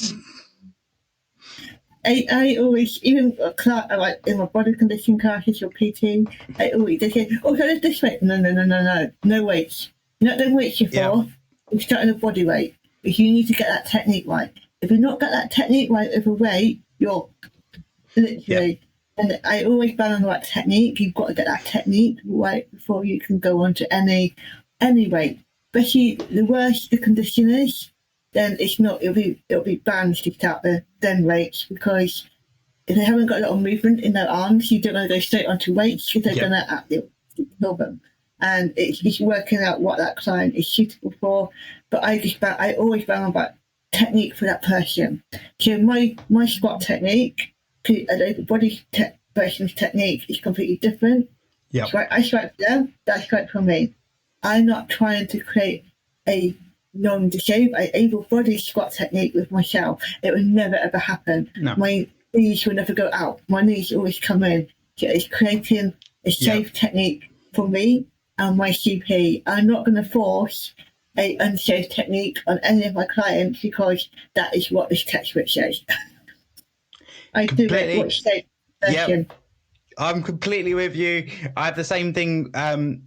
I always, even like in my body conditioning classes or PT, I always say, "Oh, so it's this weight." No weights. You're not doing weights before. You're starting a body weight, because you need to get that technique right. If you've not got that technique right with a weight, you're literally. And I always balance that technique. You've got to get that technique right before you can go on to any weight. Especially the worse the condition is, then it's not. It'll be banned to start the then weights, because if they haven't got a lot of movement in their arms, you don't want to go straight onto weights, because they're going to absolutely kill them. And it's just working out what that client is suitable for. But I always balance about technique for that person. So my squat technique to a body person's technique is completely different. Yeah, So I squat for them. That's right for me. I'm not trying to create a non-disabled, able-bodied squat technique with myself. It would never ever happen. No. My knees will never go out. My knees always come in. So it's creating a safe technique for me and my CP. I'm not going to force a unsafe technique on any of my clients, because that is what this textbook says. I do it what's safe version. I'm completely with you. I have the same thing.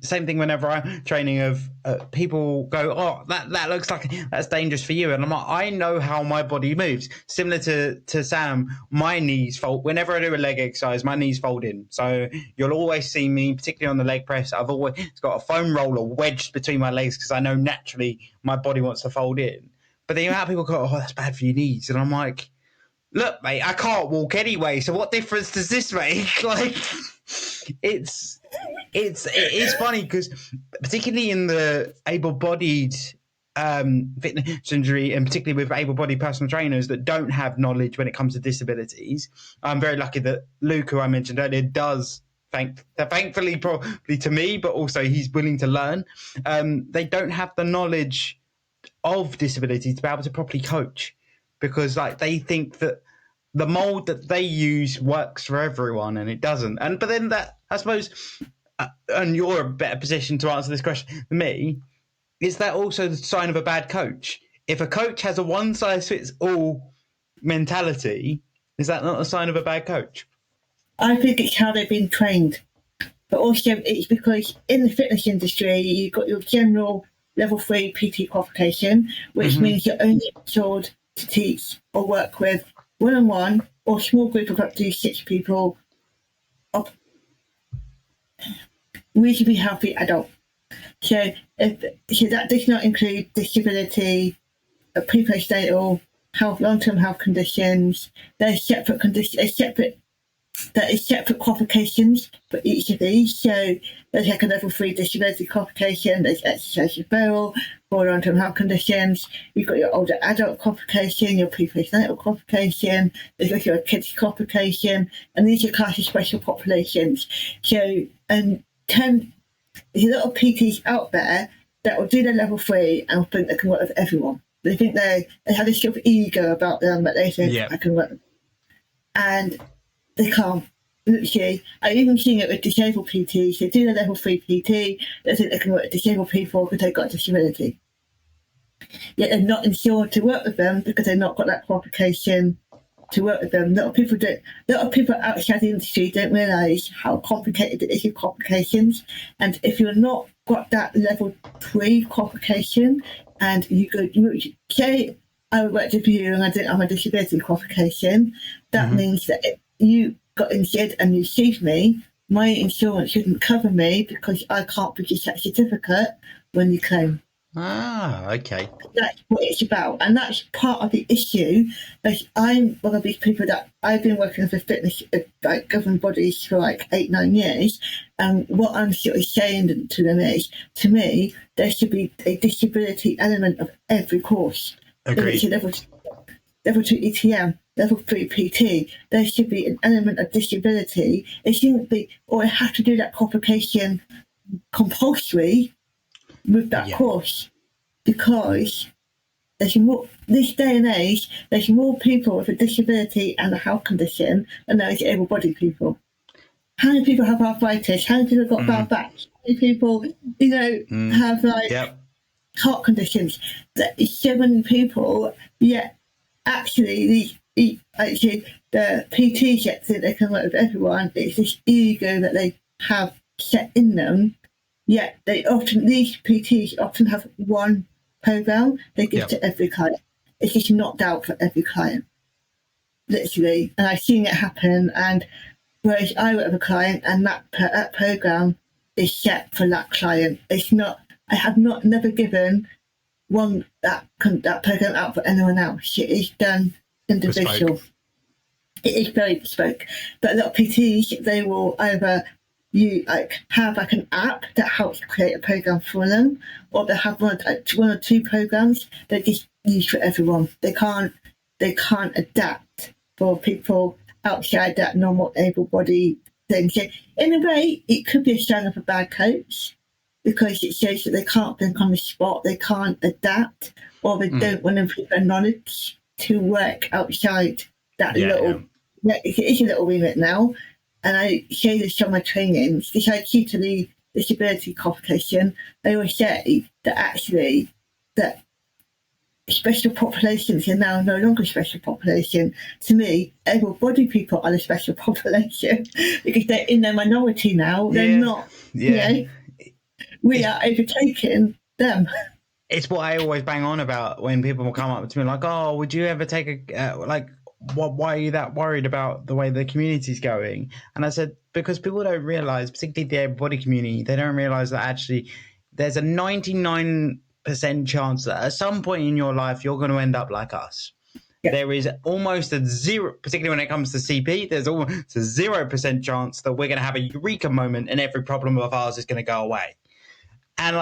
Same thing whenever I'm training. Of people go, "Oh, that looks like that's dangerous for you," and I'm like, I know how my body moves. Similar to Sam, my knees fold whenever I do a leg exercise. My knees fold in, so you'll always see me, particularly on the leg press. I've always got a foam roller wedged between my legs, because I know naturally my body wants to fold in. But the amount of people go, "Oh, that's bad for your knees," and I'm like, look, mate, I can't walk anyway, so what difference does this make? Like, it is funny, because particularly in the able-bodied fitness injury, and particularly with able-bodied personal trainers that don't have knowledge when it comes to disabilities, I'm very lucky that Luke, who I mentioned earlier, does. Thankfully, probably to me, but also he's willing to learn. They don't have the knowledge of disability to be able to properly coach, because like they think that the mold that they use works for everyone, and it doesn't. But then that, I suppose, and you're a better position to answer this question than me, is that also the sign of a bad coach? If a coach has a one size fits all mentality, is that not a sign of a bad coach? I think it's how they've been trained. But also it's because in the fitness industry, you've got your general level 3 PT qualification, which means you're only insured to teach or work with one-on-one or a small group of up to 6 people of reasonably healthy adult. So that does not include disability, pre-postnatal health, long-term health conditions. There's separate separate qualifications for each of these. So there's like a level 3 disability qualification, there's exercise referral for long-term health conditions. You've got your older adult qualification, your pre-postnatal qualification, there's also a kids qualification, and these are classed as special populations. So, there's a lot of PTs out there that will do their level 3 and think they can work with everyone. They think they have this sort of ego about them, that they think I can work with. And they can't. Literally, I've even seen it with disabled PTs. They do their level 3 PT, they think they can work with disabled people because they've got a disability. Yet they're not insured to work with them because they've not got that qualification to work with them. A lot of people outside the industry don't realise how complicated it is with qualifications. And if you're not got that level 3 qualification, and you say I worked with you and I didn't have a disability qualification, that means that if you got injured and you sued me, my insurance shouldn't cover me because I can't produce that certificate when you claim. Ah, okay. That's what it's about, and that's part of the issue. Like, I'm one of these people that I've been working with fitness like government bodies for like 8-9 years, and what I'm sort of saying to them is, to me, there should be a disability element of every course. Agreed. Level 2 ETM, level 3 PT, there should be an element of disability. It shouldn't be, or I have to do that qualification compulsory. with that course, because there's more, this day and age, there's more people with a disability and a health condition than there is able-bodied people. How many people have arthritis? How many people have got bad back? How many people, have heart conditions? There's so many people, yet actually the PTs yet think they can work with everyone. It's this ego that they have set in them. Yet these PTs often have one program they give to every client. It's just knocked out for every client, literally. And I've seen it happen. And whereas I work with a client, and that program is set for that client. It's not. I have never given that program out for anyone else. It is done individual. Bespoke. It is very bespoke. But a lot of PTs, they will either have an app that helps create a program for them, or they have one or two programs that just use for everyone. They can't adapt for people outside that normal able-bodied thing. So in a way, it could be a sign of a bad coach, because it shows that they can't think on the spot, they can't adapt, or they don't want to improve their knowledge to work outside that little. It is a little remit now. And I say this on my trainings, this I key to the disability qualification. I always say that actually that special populations are now no longer special population. To me, able-bodied people are the special population because they're in their minority now. They're not. We are overtaking them. It's what I always bang on about when people will come up to me like, "Oh, would you ever take why are you that worried about the way the community's going?" And I said, because people don't realise, particularly the able-bodied community, they don't realise that actually there's a 99% chance that at some point in your life you're going to end up like us. There is almost a zero, particularly when it comes to CP, there's almost a 0% chance that we're going to have a eureka moment and every problem of ours is going to go away. And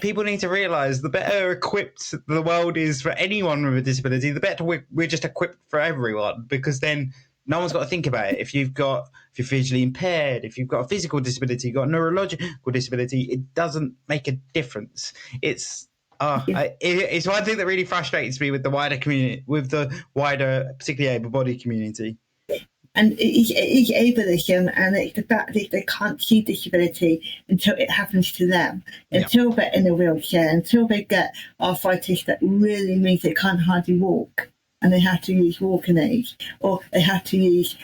people need to realise the better equipped the world is for anyone with a disability, the better we're just equipped for everyone, because then no one's got to think about it. If you're visually impaired, if you've got a physical disability, you've got a neurological disability, it doesn't make a difference. It's one thing that really frustrates me with the wider community, with the wider, particularly able-bodied community. And it is ableism, and it's the fact that they can't see disability until it happens to them, until they're in a wheelchair, until they get arthritis that really means they can't hardly walk, and they have to use walking aids, or they have to use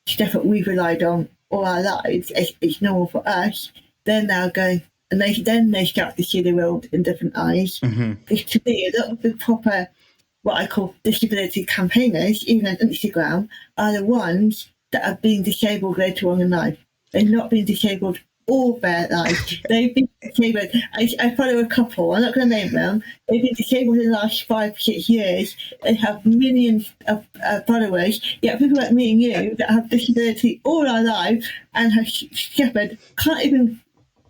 stuff that we've relied on all our lives. It's normal for us. They're now going, and they start to see the world in different eyes. Because to me, a lot of the proper, what I call disability campaigners, even on Instagram, are the ones that have been disabled later on in life. They've not been disabled all their life. They've been disabled. I follow a couple, I'm not going to name them. They've been disabled in the last 5-6 years. They have millions of followers. Yet people like me and you that have disability all our life and have suffered can't even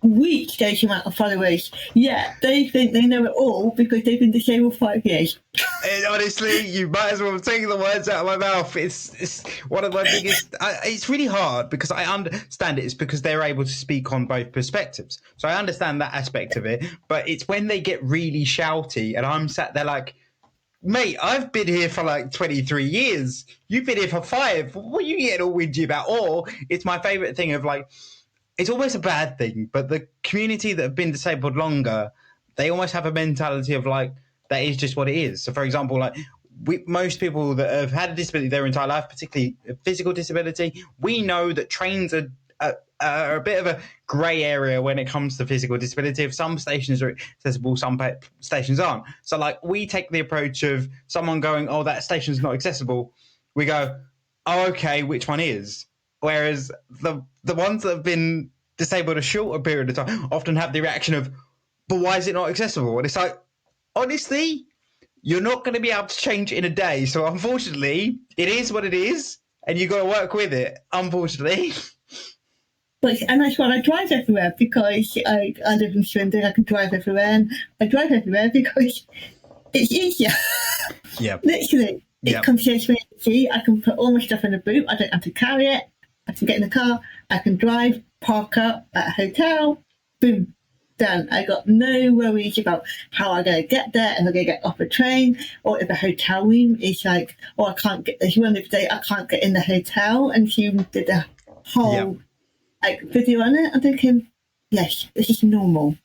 reach those amount of followers. Yeah, they think they know it all because they've been disabled 5 years. And honestly, you might as well take the words out of my mouth. It's one of my biggest. It's really hard because I understand it. It's because they're able to speak on both perspectives, so I understand that aspect of it. But it's when they get really shouty, and I'm sat there like, "Mate, I've been here for 23 years. You've been here for 5. What are you getting all whingy about?" Or it's my favourite thing of it's almost a bad thing, but the community that have been disabled longer, they almost have a mentality of that is just what it is. So, for example, most people that have had a disability their entire life, particularly a physical disability, we know that trains are a bit of a grey area when it comes to physical disability. If some stations are accessible, some stations aren't. So, we take the approach of someone going, "Oh, that station's not accessible." We go, "Oh, okay, which one is?" Whereas the ones that have been disabled a shorter period of time often have the reaction of, "But why is it not accessible?" And it's honestly, you're not going to be able to change it in a day. So unfortunately, it is what it is, and you've got to work with it, unfortunately. And that's why I drive everywhere, because I live in Swindon. I can drive everywhere, and I drive everywhere because it's easier. Yeah. Literally. It comes here to me. I can put all my stuff in the boot. I don't have to carry it. I can get in the car. I can drive, park up at a hotel. Boom. done. I got no worries about how I'm going to get there, and I'm going to get off a train, or if the hotel room is like, oh, I can't get. If you want to say I can't get in the hotel, and she did a whole like video on it. I'm thinking, yes, this is normal.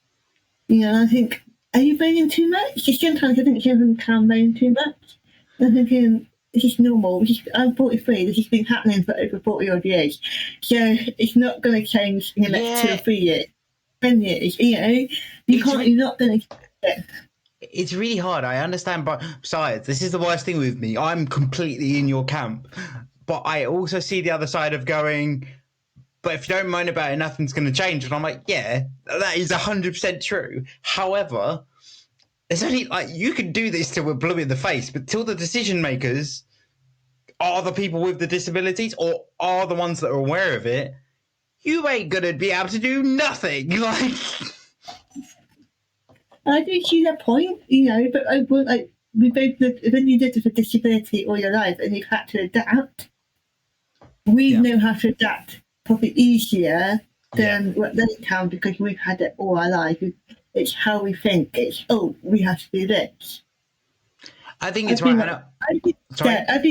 I think, are you moaning too much? Because sometimes I think children can moan too much. I'm thinking, this is normal. I'm 43. This has been happening for over 40 odd years. So it's not going to change in the next 2 or 3 years. 10 years, you're not going to. It's really hard. I understand, but besides, this is the worst thing with me. I'm completely in your camp, but I also see the other side of going, but if you don't moan about it, nothing's going to change. And I'm like, yeah, that is 100% true. However, it's only like you can do this till we're blue in the face, but till the decision makers are the people with the disabilities or are the ones that are aware of it, you ain't going to be able to do nothing. Like, I do see that point, but we both, when you did it for disability all your life and you've had to adapt, we know how to adapt probably easier than what they can because we've had it all our life. It's how we think. It's, we have to do this. I think it's right. I've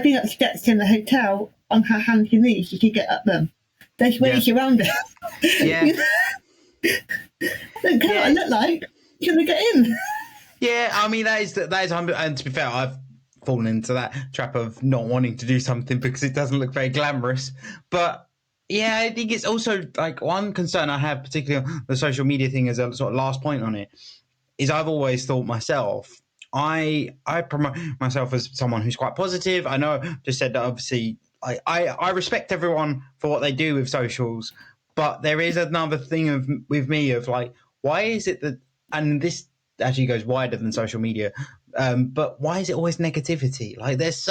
been up steps in the hotel on her hands and knees. You can get up them. There's ways around it. Yeah. I don't care what I look like. Can I get in? Yeah, I mean that is, and to be fair, I've fallen into that trap of not wanting to do something because it doesn't look very glamorous. But yeah, I think it's also like one concern I have, particularly on the social media thing, as a sort of last point on it, is I've always thought myself, I promote myself as someone who's quite positive. I know I just said that obviously I respect everyone for what they do with socials, but there is another thing with me of like, why is it that, and this actually goes wider than social media, but why is it always negativity? Like there's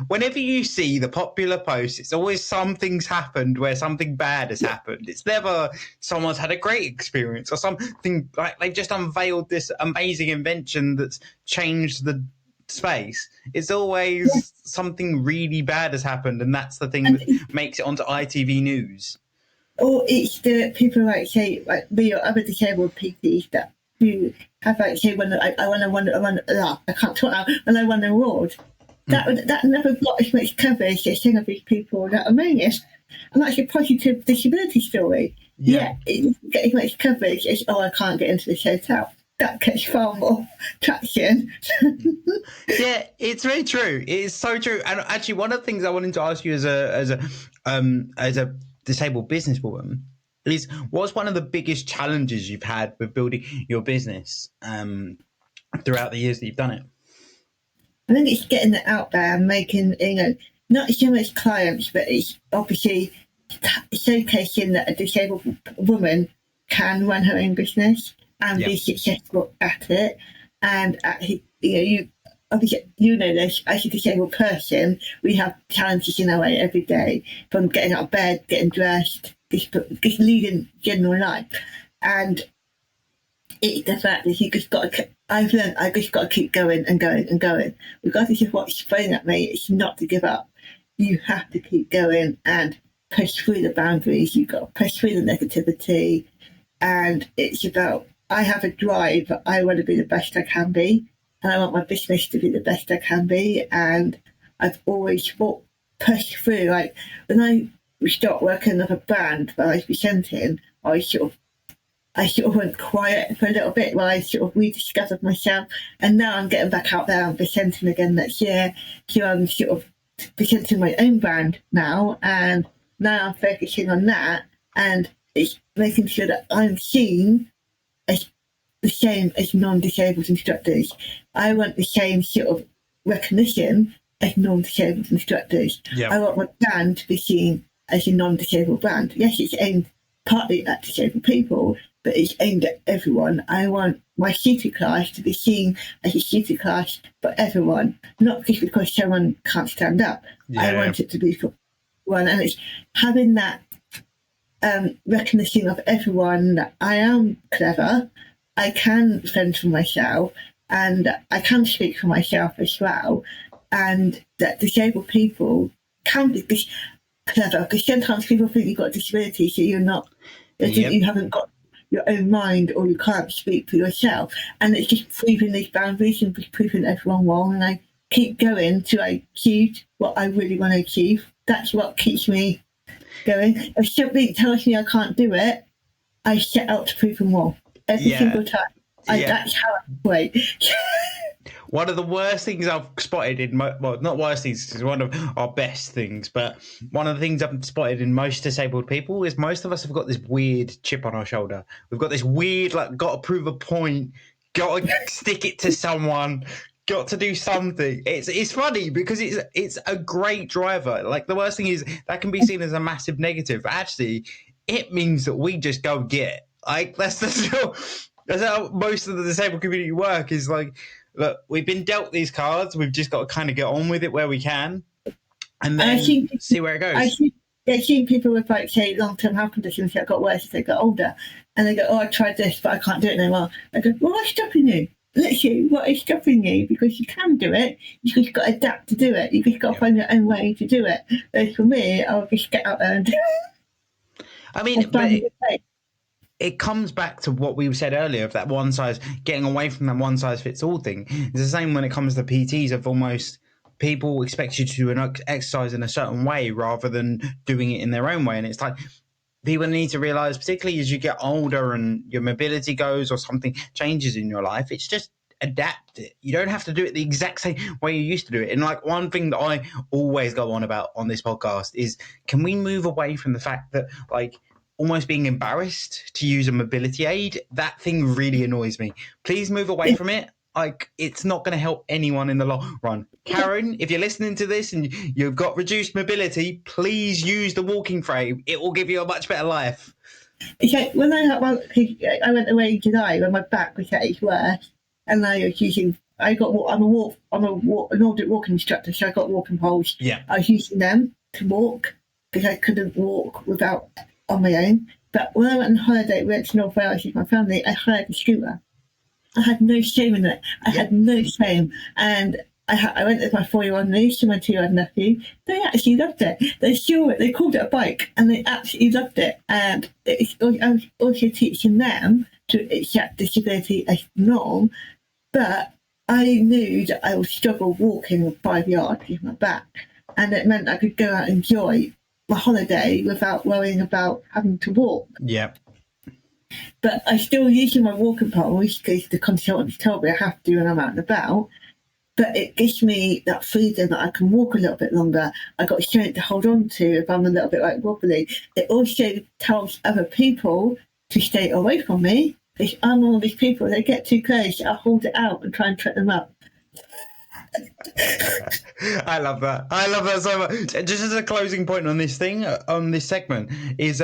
whenever you see the popular posts, it's always something's happened where something bad has happened. It's never someone's had a great experience or something like they've just unveiled this amazing invention that's changed the space. It's always something really bad has happened, and that's the thing that makes it onto ITV News. Or it's the people like say like me or other disabled people that who have like say when I can't talk now, when I won an award. That never got as much coverage as some of these people that are moaning. And that's a positive disability story. Yeah, it doesn't get as much coverage as I can't get into this hotel. That gets far more traction. Yeah, it's very true. It is so true. And actually, one of the things I wanted to ask you as a disabled businesswoman is, what's one of the biggest challenges you've had with building your business throughout the years that you've done it? I think it's getting it out there and making, not so much clients, but it's obviously showcasing that a disabled woman can run her own business and be successful at it. And you obviously, this, as a disabled person, we have challenges in our way every day, from getting out of bed, getting dressed, just leading general life. And it's the fact that you just got to, I've learned I just got to keep going and going and going. Regardless of what's thrown at me, it's not to give up. You have to keep going and push through the boundaries. You've got to push through the negativity. And it's about, I have a drive. I want to be the best I can be. And I want my business to be the best I can be. And I've always pushed through. Like when I started working with a brand that I was presenting, I sort of went quiet for a little bit while I sort of rediscovered myself. And now I'm getting back out there and presenting again next year. So I'm sort of presenting my own brand now. And now I'm focusing on that. And it's making sure that I'm seen as the same as non-disabled instructors. I want the same sort of recognition as non-disabled instructors. Yep. I want my brand to be seen as a non-disabled brand. Yes, it's aimed partly at disabled people, but it's aimed at everyone. I want my shooter class to be seen as a shooter class for everyone, not just because someone can't stand up. I want it to be for everyone. And it's having that recognition of everyone that I am clever, I can fend for myself, and I can speak for myself as well, and that disabled people can be clever, because sometimes people think you've got a disability, so you're not, you haven't got, your own mind, or you can't speak for yourself. And it's just proving these boundaries and just proving everyone wrong. And I keep going till I achieve what I really want to achieve. That's what keeps me going. If somebody tells me I can't do it, I set out to prove them wrong every single time. That's how I operate. One of the worst things I've spotted in, well, not worst things, it's one of our best things, but one of the things I've spotted in most disabled people is most of us have got this weird chip on our shoulder. We've got this weird, like, got to prove a point, got to stick it to someone, got to do something. It's funny because it's a great driver. Like, the worst thing is that can be seen as a massive negative. But actually, it means that we just go get it. Like, that's how most of the disabled community work, is like, look, we've been dealt these cards. We've just got to kind of get on with it where we can, and then see where it goes. I've seen people with, like, say, long-term health conditions that got worse as they got older, and they go, "Oh, I tried this, but I can't do it anymore." I go, "Well, what's stopping you? Literally, what is stopping you? Because you can do it. You just got to adapt to do it. You just got to find your own way to do it." So for me, I'll just get out there and do it. I mean, it comes back to what we said earlier of that getting away from that one size fits all thing. It's the same when it comes to PTs, of almost people expect you to do an exercise in a certain way rather than doing it in their own way. And it's like, people need to realize, particularly as you get older and your mobility goes or something changes in your life, it's just adapt it. You don't have to do it the exact same way you used to do it. And like, one thing that I always go on about on this podcast is, can we move away from the fact that, like, almost being embarrassed to use a mobility aid? That thing really annoys me. Please move away from it. Like, it's not going to help anyone in the long run. Karen, if you're listening to this and you've got reduced mobility, please use the walking frame. It will give you a much better life. Okay, when I went away in July when my back was at its worst, and I was using, I'm a Nordic walking instructor, so I got walking poles. Yeah. I was using them to walk because I couldn't walk on my own. But when I went on holiday, we went to North Wales with my family, I hired a scooter. I had no shame in it. I had no shame. And I went with my 4-year-old niece and my 2-year-old nephew. They actually loved it. They saw it. They called it a bike, and they absolutely loved it. And I was also teaching them to accept disability as norm. But I knew that I would struggle walking 5 yards with my back, and it meant I could go out and enjoy my holiday without worrying about having to walk. Yeah. But I still using my walking poles because the consultants told me I have to when I'm out and about. But it gives me that freedom that I can walk a little bit longer. I got strength to hold on to if I'm a little bit like wobbly. It also tells other people to stay away from me, because I'm one of these people that get too close, I hold it out and try and trip them up. I love that. I love that so much. Just as a closing point on this thing, on this segment, is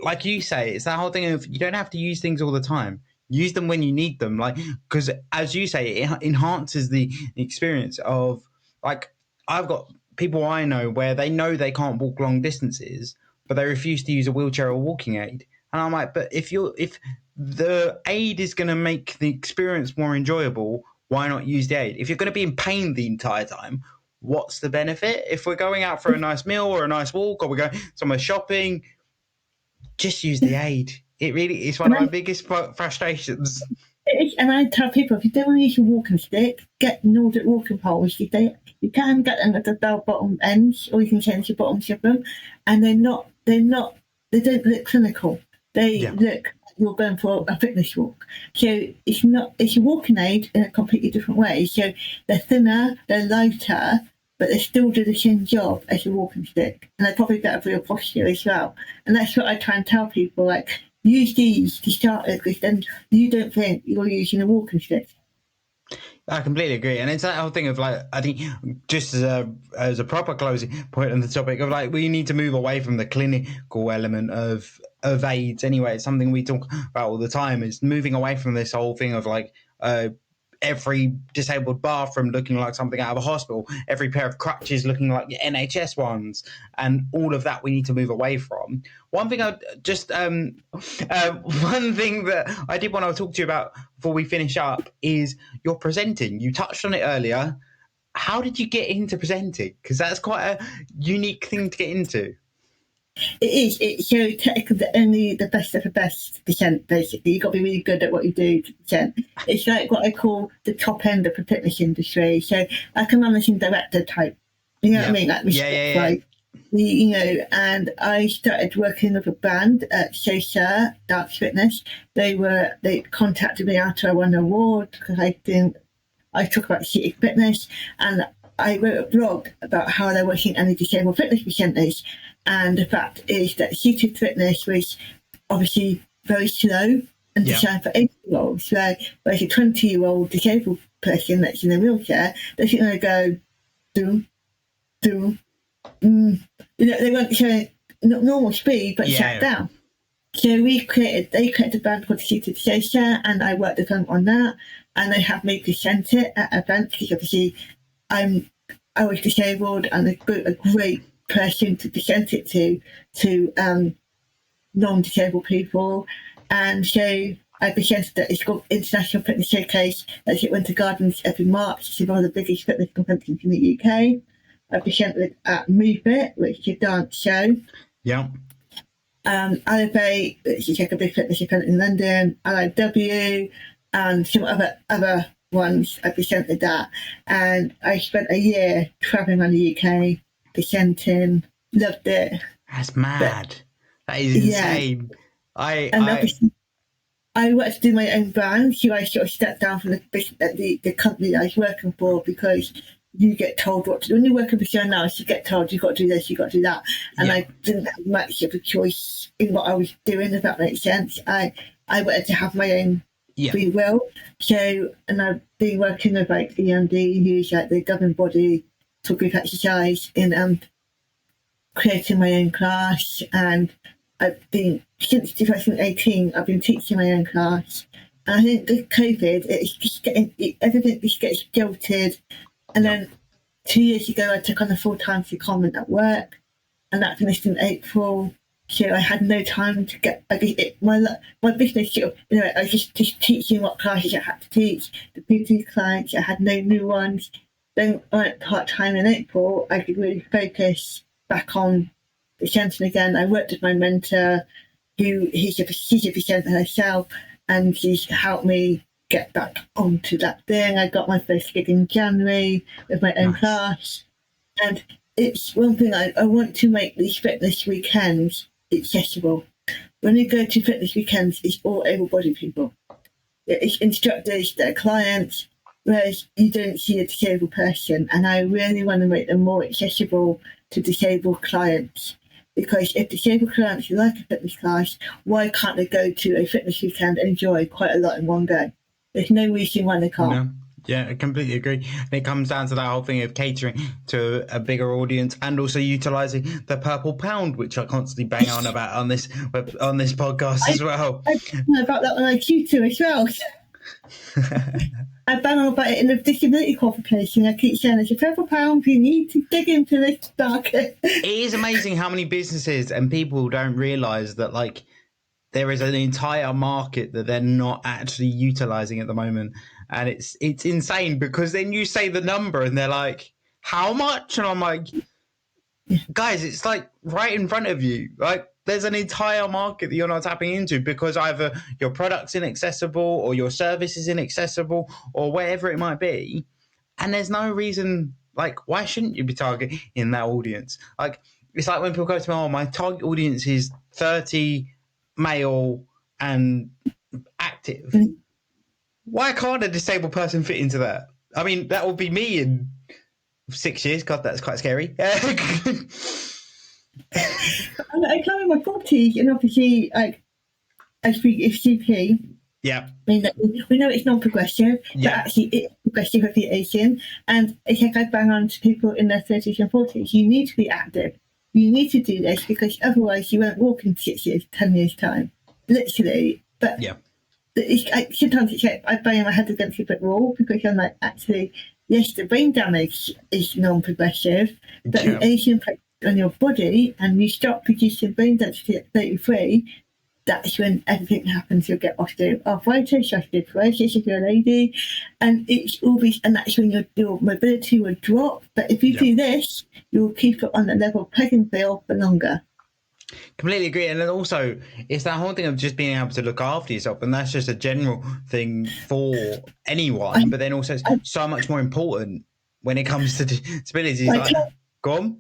like you say, it's that whole thing of, you don't have to use things all the time. Use them when you need them, like, because as you say, it enhances the experience of, like, I've got people I know where they know they can't walk long distances, but they refuse to use a wheelchair or walking aid. And I'm like, but if the aid is going to make the experience more enjoyable, why not use the aid? If you're going to be in pain the entire time, what's the benefit? If we're going out for a nice meal or a nice walk, or we're going somewhere shopping, just use the aid. It really is one of my biggest frustrations. And I tell people, if you don't want to use your walking stick, get Nordic walking poles. You can get them at the bell bottom ends, or you can change your bottoms of them, and they don't look clinical. They look, you're going for a fitness walk. So it's a walking aid in a completely different way. So they're thinner, they're lighter, but they still do the same job as a walking stick. And they're probably better for your posture as well. And that's what I try and tell people, like, use these to start with, because then you don't think you're using a walking stick. I completely agree. And it's that whole thing of, like, I think just as a proper closing point on the topic of, like, we need to move away from the clinical element of AIDS anyway. It's something we talk about all the time, is moving away from this whole thing of, like, every disabled bathroom looking like something out of a hospital, every pair of crutches looking like the NHS ones, and all of that we need to move away from. One thing one thing that I did want to talk to you about before we finish up is your presenting. You touched on it earlier. How did you get into presenting? Because that's quite a unique thing to get into. It is. It's so technical that only the best of the best present, basically. You've got to be really good at what you do to present. It's like what I call the top end of the fitness industry. So like a managing director type. You know what I mean? Like respect, and I started working with a band at Shosha Dance Fitness. They contacted me after I won an award because I talk about seated fitness, and I wrote a blog about how they're working any disabled fitness presenters. And the fact is that seated fitness was obviously very slow and designed for 80-year-olds. Whereas a 20-year-old disabled person that's in a wheelchair, they're going to go, do. They weren't showing normal speed, but sat down. So they created a band called Seated Shosha, and I worked with them on that. And they have me present it at events because obviously I was disabled and a great person to present it to non-disabled people. And so I presented it. It's called International Fitness Showcase. That's at Winter Gardens every March. It's one of the biggest fitness conventions in the UK. I presented at Move It, which is a dance show. Yeah. Elevate, which is like a big fitness event in London. LIW, and some other ones. I presented that, and I spent a year traveling around the UK, presenting. Loved it. That's mad. That is insane. Obviously, I wanted to do my own brand, so I sort of stepped down from the company that I was working for because you get told what to do. When you're working for someone else, you get told you've got to do this, you've got to do that. And I didn't have much of a choice in what I was doing, if that makes sense. I wanted to have my own free will. So, and I've been working with like EMD, who's like the governing body for group exercise, in creating my own class. And I've been, since 2018, I've been teaching my own class. And I think with COVID, it's just everything just gets jolted. And then 2 years ago, I took on a full-time secondment at work, and that finished in April. So I had no time to get my business. I was just teaching what classes I had to teach. The PT clients, I had no new ones. Then I went part-time in April. I could really focus back on presenting again. I worked with my mentor, she's a presenter herself, and she's helped me get back onto that thing. I got my first gig in January with my own class, and it's one thing I want to make these fitness weekends accessible. When you go to fitness weekends, it's all able-bodied people. It's instructors, they're clients, whereas you don't see a disabled person, and I really want to make them more accessible to disabled clients. Because if disabled clients like a fitness class, why can't they go to a fitness weekend and enjoy quite a lot in one go? There's no reason why they can't. No. Yeah, I completely agree. And it comes down to that whole thing of catering to a bigger audience and also utilising the purple pound, which I constantly bang on about on this podcast as well. I about that when I tutor as well. I bang on about it in the disability qualification. I keep saying there's a purple pound, you need to dig into this market. It is amazing how many businesses and people don't realise that, like, there is an entire market that they're not actually utilising at the moment. And it's insane because then you say the number and they're like, how much? And I'm like, guys, it's like right in front of you. Like, there's an entire market that you're not tapping into because either your product's inaccessible or your service is inaccessible or whatever it might be. And there's no reason, like, why shouldn't you be targeting that audience? Like, it's like when people go to me, oh, my target audience is 30 male and active. Why can't a disabled person fit into that? I mean, that will be me in 6 years. God, that's quite scary. I come in my 40s, and obviously, like, I speak FCP. Yeah. We know it's non-progressive, but actually it's progressive if you're Asian. And it's like I bang on to people in their 30s and 40s. You need to be active. You need to do this because otherwise you won't walk in 6 years, 10 years' time. Literally. But sometimes it's like I bang my head against a brick wall because I'm like, actually, yes, the brain damage is non-progressive, but the Asian effect on your body and you stop producing brain density at 33, that's when everything happens. You'll get osteoarthritis, osteoporosis if you're a lady, and it's always, and that's when your mobility will drop. But if you do this, you'll keep it on the level playing field for longer. Completely agree. And then also, it's that whole thing of just being able to look after yourself. And that's just a general thing for anyone. But then also, it's I, so much more important when it comes to disabilities. I, Like, tell, go on.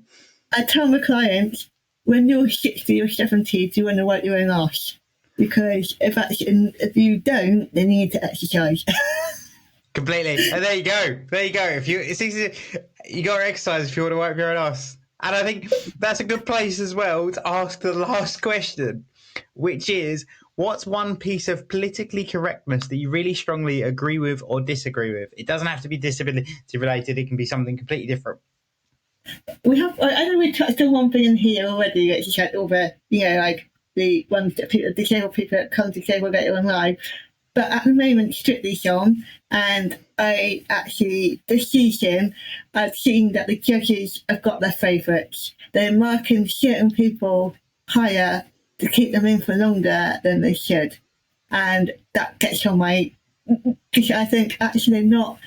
I tell my clients, when you're 60 or 70, you want to wipe your own arse. Because if you don't, then you need to exercise. Completely. And there you go. There you go. If you, it's easy, you got to exercise if you want to wipe your own ass. And I think that's a good place as well to ask the last question, which is, what's one piece of politically correctness that you really strongly agree with or disagree with? It doesn't have to be disability related. It can be something completely different. I know we touched on one thing in here already, which is like over, like the ones that disabled people that come to table later in life. But at the moment, Strictly's on, and I actually, this season, I've seen that the judges have got their favourites. They're marking certain people higher to keep them in for longer than they should. And that gets on my, because I think actually not,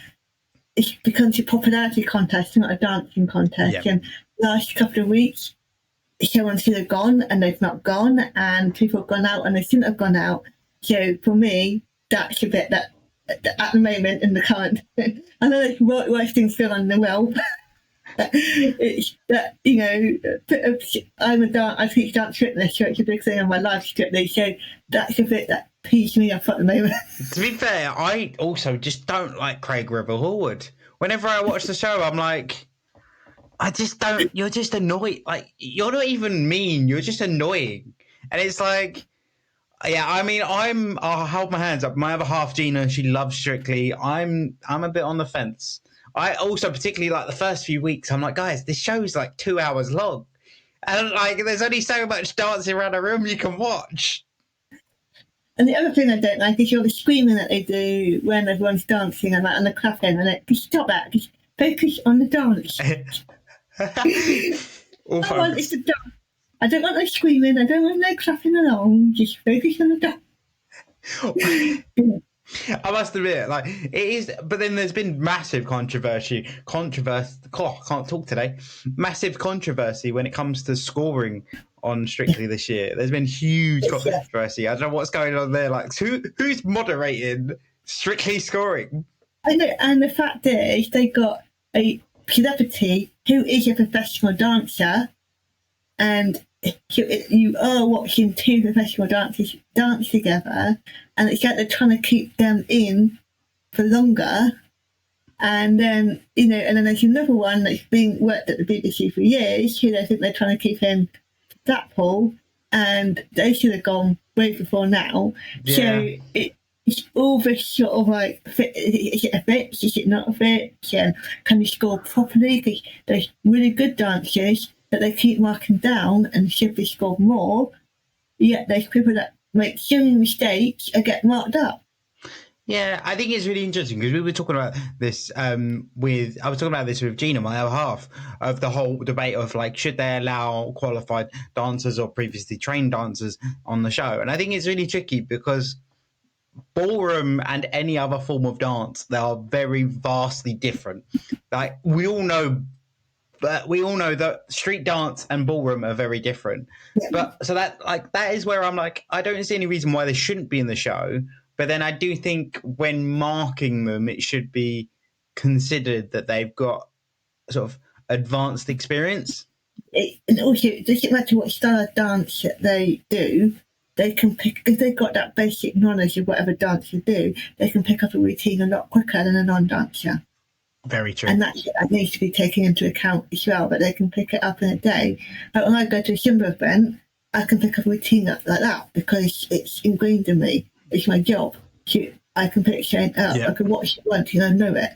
it becomes a popularity contest, not a dancing contest. Yeah. And last couple of weeks, someone should have gone and they've not gone, and people have gone out and they shouldn't have gone out. So for me, that's a bit that at the moment in the current, I know it's worse things feel on the world. It's that, I teach dance fitness, so it's a big thing in my life, Strictly. So that's a bit that pees me off at the moment. To be fair, I also just don't like Craig River Hallwood. Whenever I watch the show, I'm like, I just don't. You're just annoyed. Like, you're not even mean. You're just annoying. And it's like, yeah. I mean, I'll hold my hands up. My other half, Gina, she loves Strictly. I'm a bit on the fence. I also particularly like the first few weeks. I'm like, guys, this show's like 2 hours long, and like, there's only so much dancing around a room you can watch. And the other thing I don't like is all the screaming that they do when everyone's dancing and that, and the clapping, and it, just stop that. Just focus on the dance. I don't want no screaming. I don't want no clapping along. Just focus on the dance. I must admit, like, it is, but then there's been massive controversy. Oh, I can't talk today. Massive controversy when it comes to scoring on Strictly this year. There's been huge controversy. I don't know what's going on there. Like, who's moderating Strictly scoring? I know, and the fact is, they got a celebrity who is a professional dancer, and you are watching two professional dancers dance together, and it's like they're trying to keep them in for longer. And then, and then there's another one that's been worked at the BBC for years, who they think they're trying to keep in Blackpool, and they should have gone way before now. Yeah. So it's all this sort of like, is it a fit? Is it not a fit? Can you score properly? Because there's really good dancers that they keep marking down and should be scored more. Yet there's people that make so many mistakes and get marked up. Yeah, I think it's really interesting because we were talking about this I was talking about this with Gina, my other half, of the whole debate of like, should they allow qualified dancers or previously trained dancers on the show? And I think it's really tricky because ballroom and any other form of dance, they are very vastly different. Like, we all know that street dance and ballroom are very different. Yeah. But so that is where I'm like, I don't see any reason why they shouldn't be in the show. But then I do think when marking them, it should be considered that they've got sort of advanced experience. And also, it doesn't matter what style of dance that they do, they can pick, if they've got that basic knowledge of whatever dance you do, they can pick up a routine a lot quicker than a non-dancer. Very true. And that needs to be taken into account as well, but they can pick it up in a day. Like when I go to a Zumba event, I can pick up a routine like that because it's ingrained in me. It's my job. I can pick it up. Yeah. I can watch it once and I know it.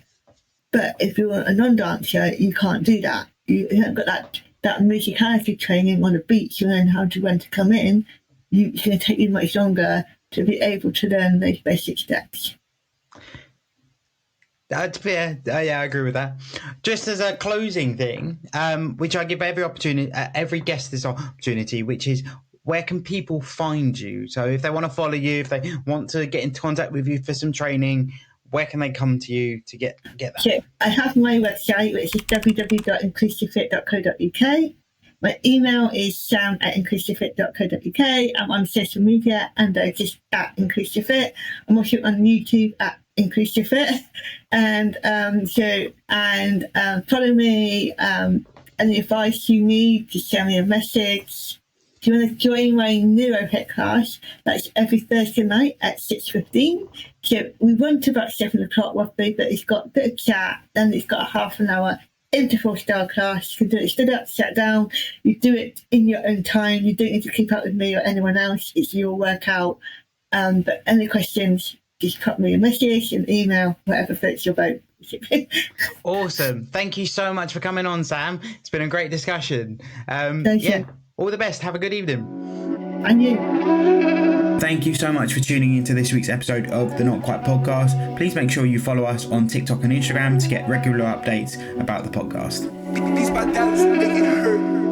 But if you're a non-dancer, you can't do that. You haven't got that musicality training on the beat. You learn how to when to come in. It's going to take you much longer to be able to learn those basic steps. That's fair. Yeah, I agree with that. Just as a closing thing, which I give every guest this opportunity, which is, where can people find you? So if they want to follow you, if they want to get into contact with you for some training, where can they come to you to get that? So I have my website, which is www.inclusivefit.co.uk. My email is sam@increaseyourbfit.co.uk. I'm on social media and just at Increase Your Fit. I'm also on YouTube at Increase Your Fit. And follow me. Any advice you need, just send me a message. If you want to join my neuro hit class, that's every Thursday night at 6:15. So we run to about 7 o'clock roughly, but it's got a bit of chat, then it's got a half an hour interval style class. You can do it stood up, sat down. You do it in your own time. You don't need to keep up with me or anyone else. It's your workout. But any questions, just pop me a message, an email, whatever floats your boat. Awesome. Thank you so much for coming on, Sam. It's been a great discussion. Thank you. All the best. Have a good evening. And you. Thank you so much for tuning into this week's episode of the Not Quite Podcast. Please make sure you follow us on TikTok and Instagram to get regular updates about the podcast. These my dollars, they get hurt.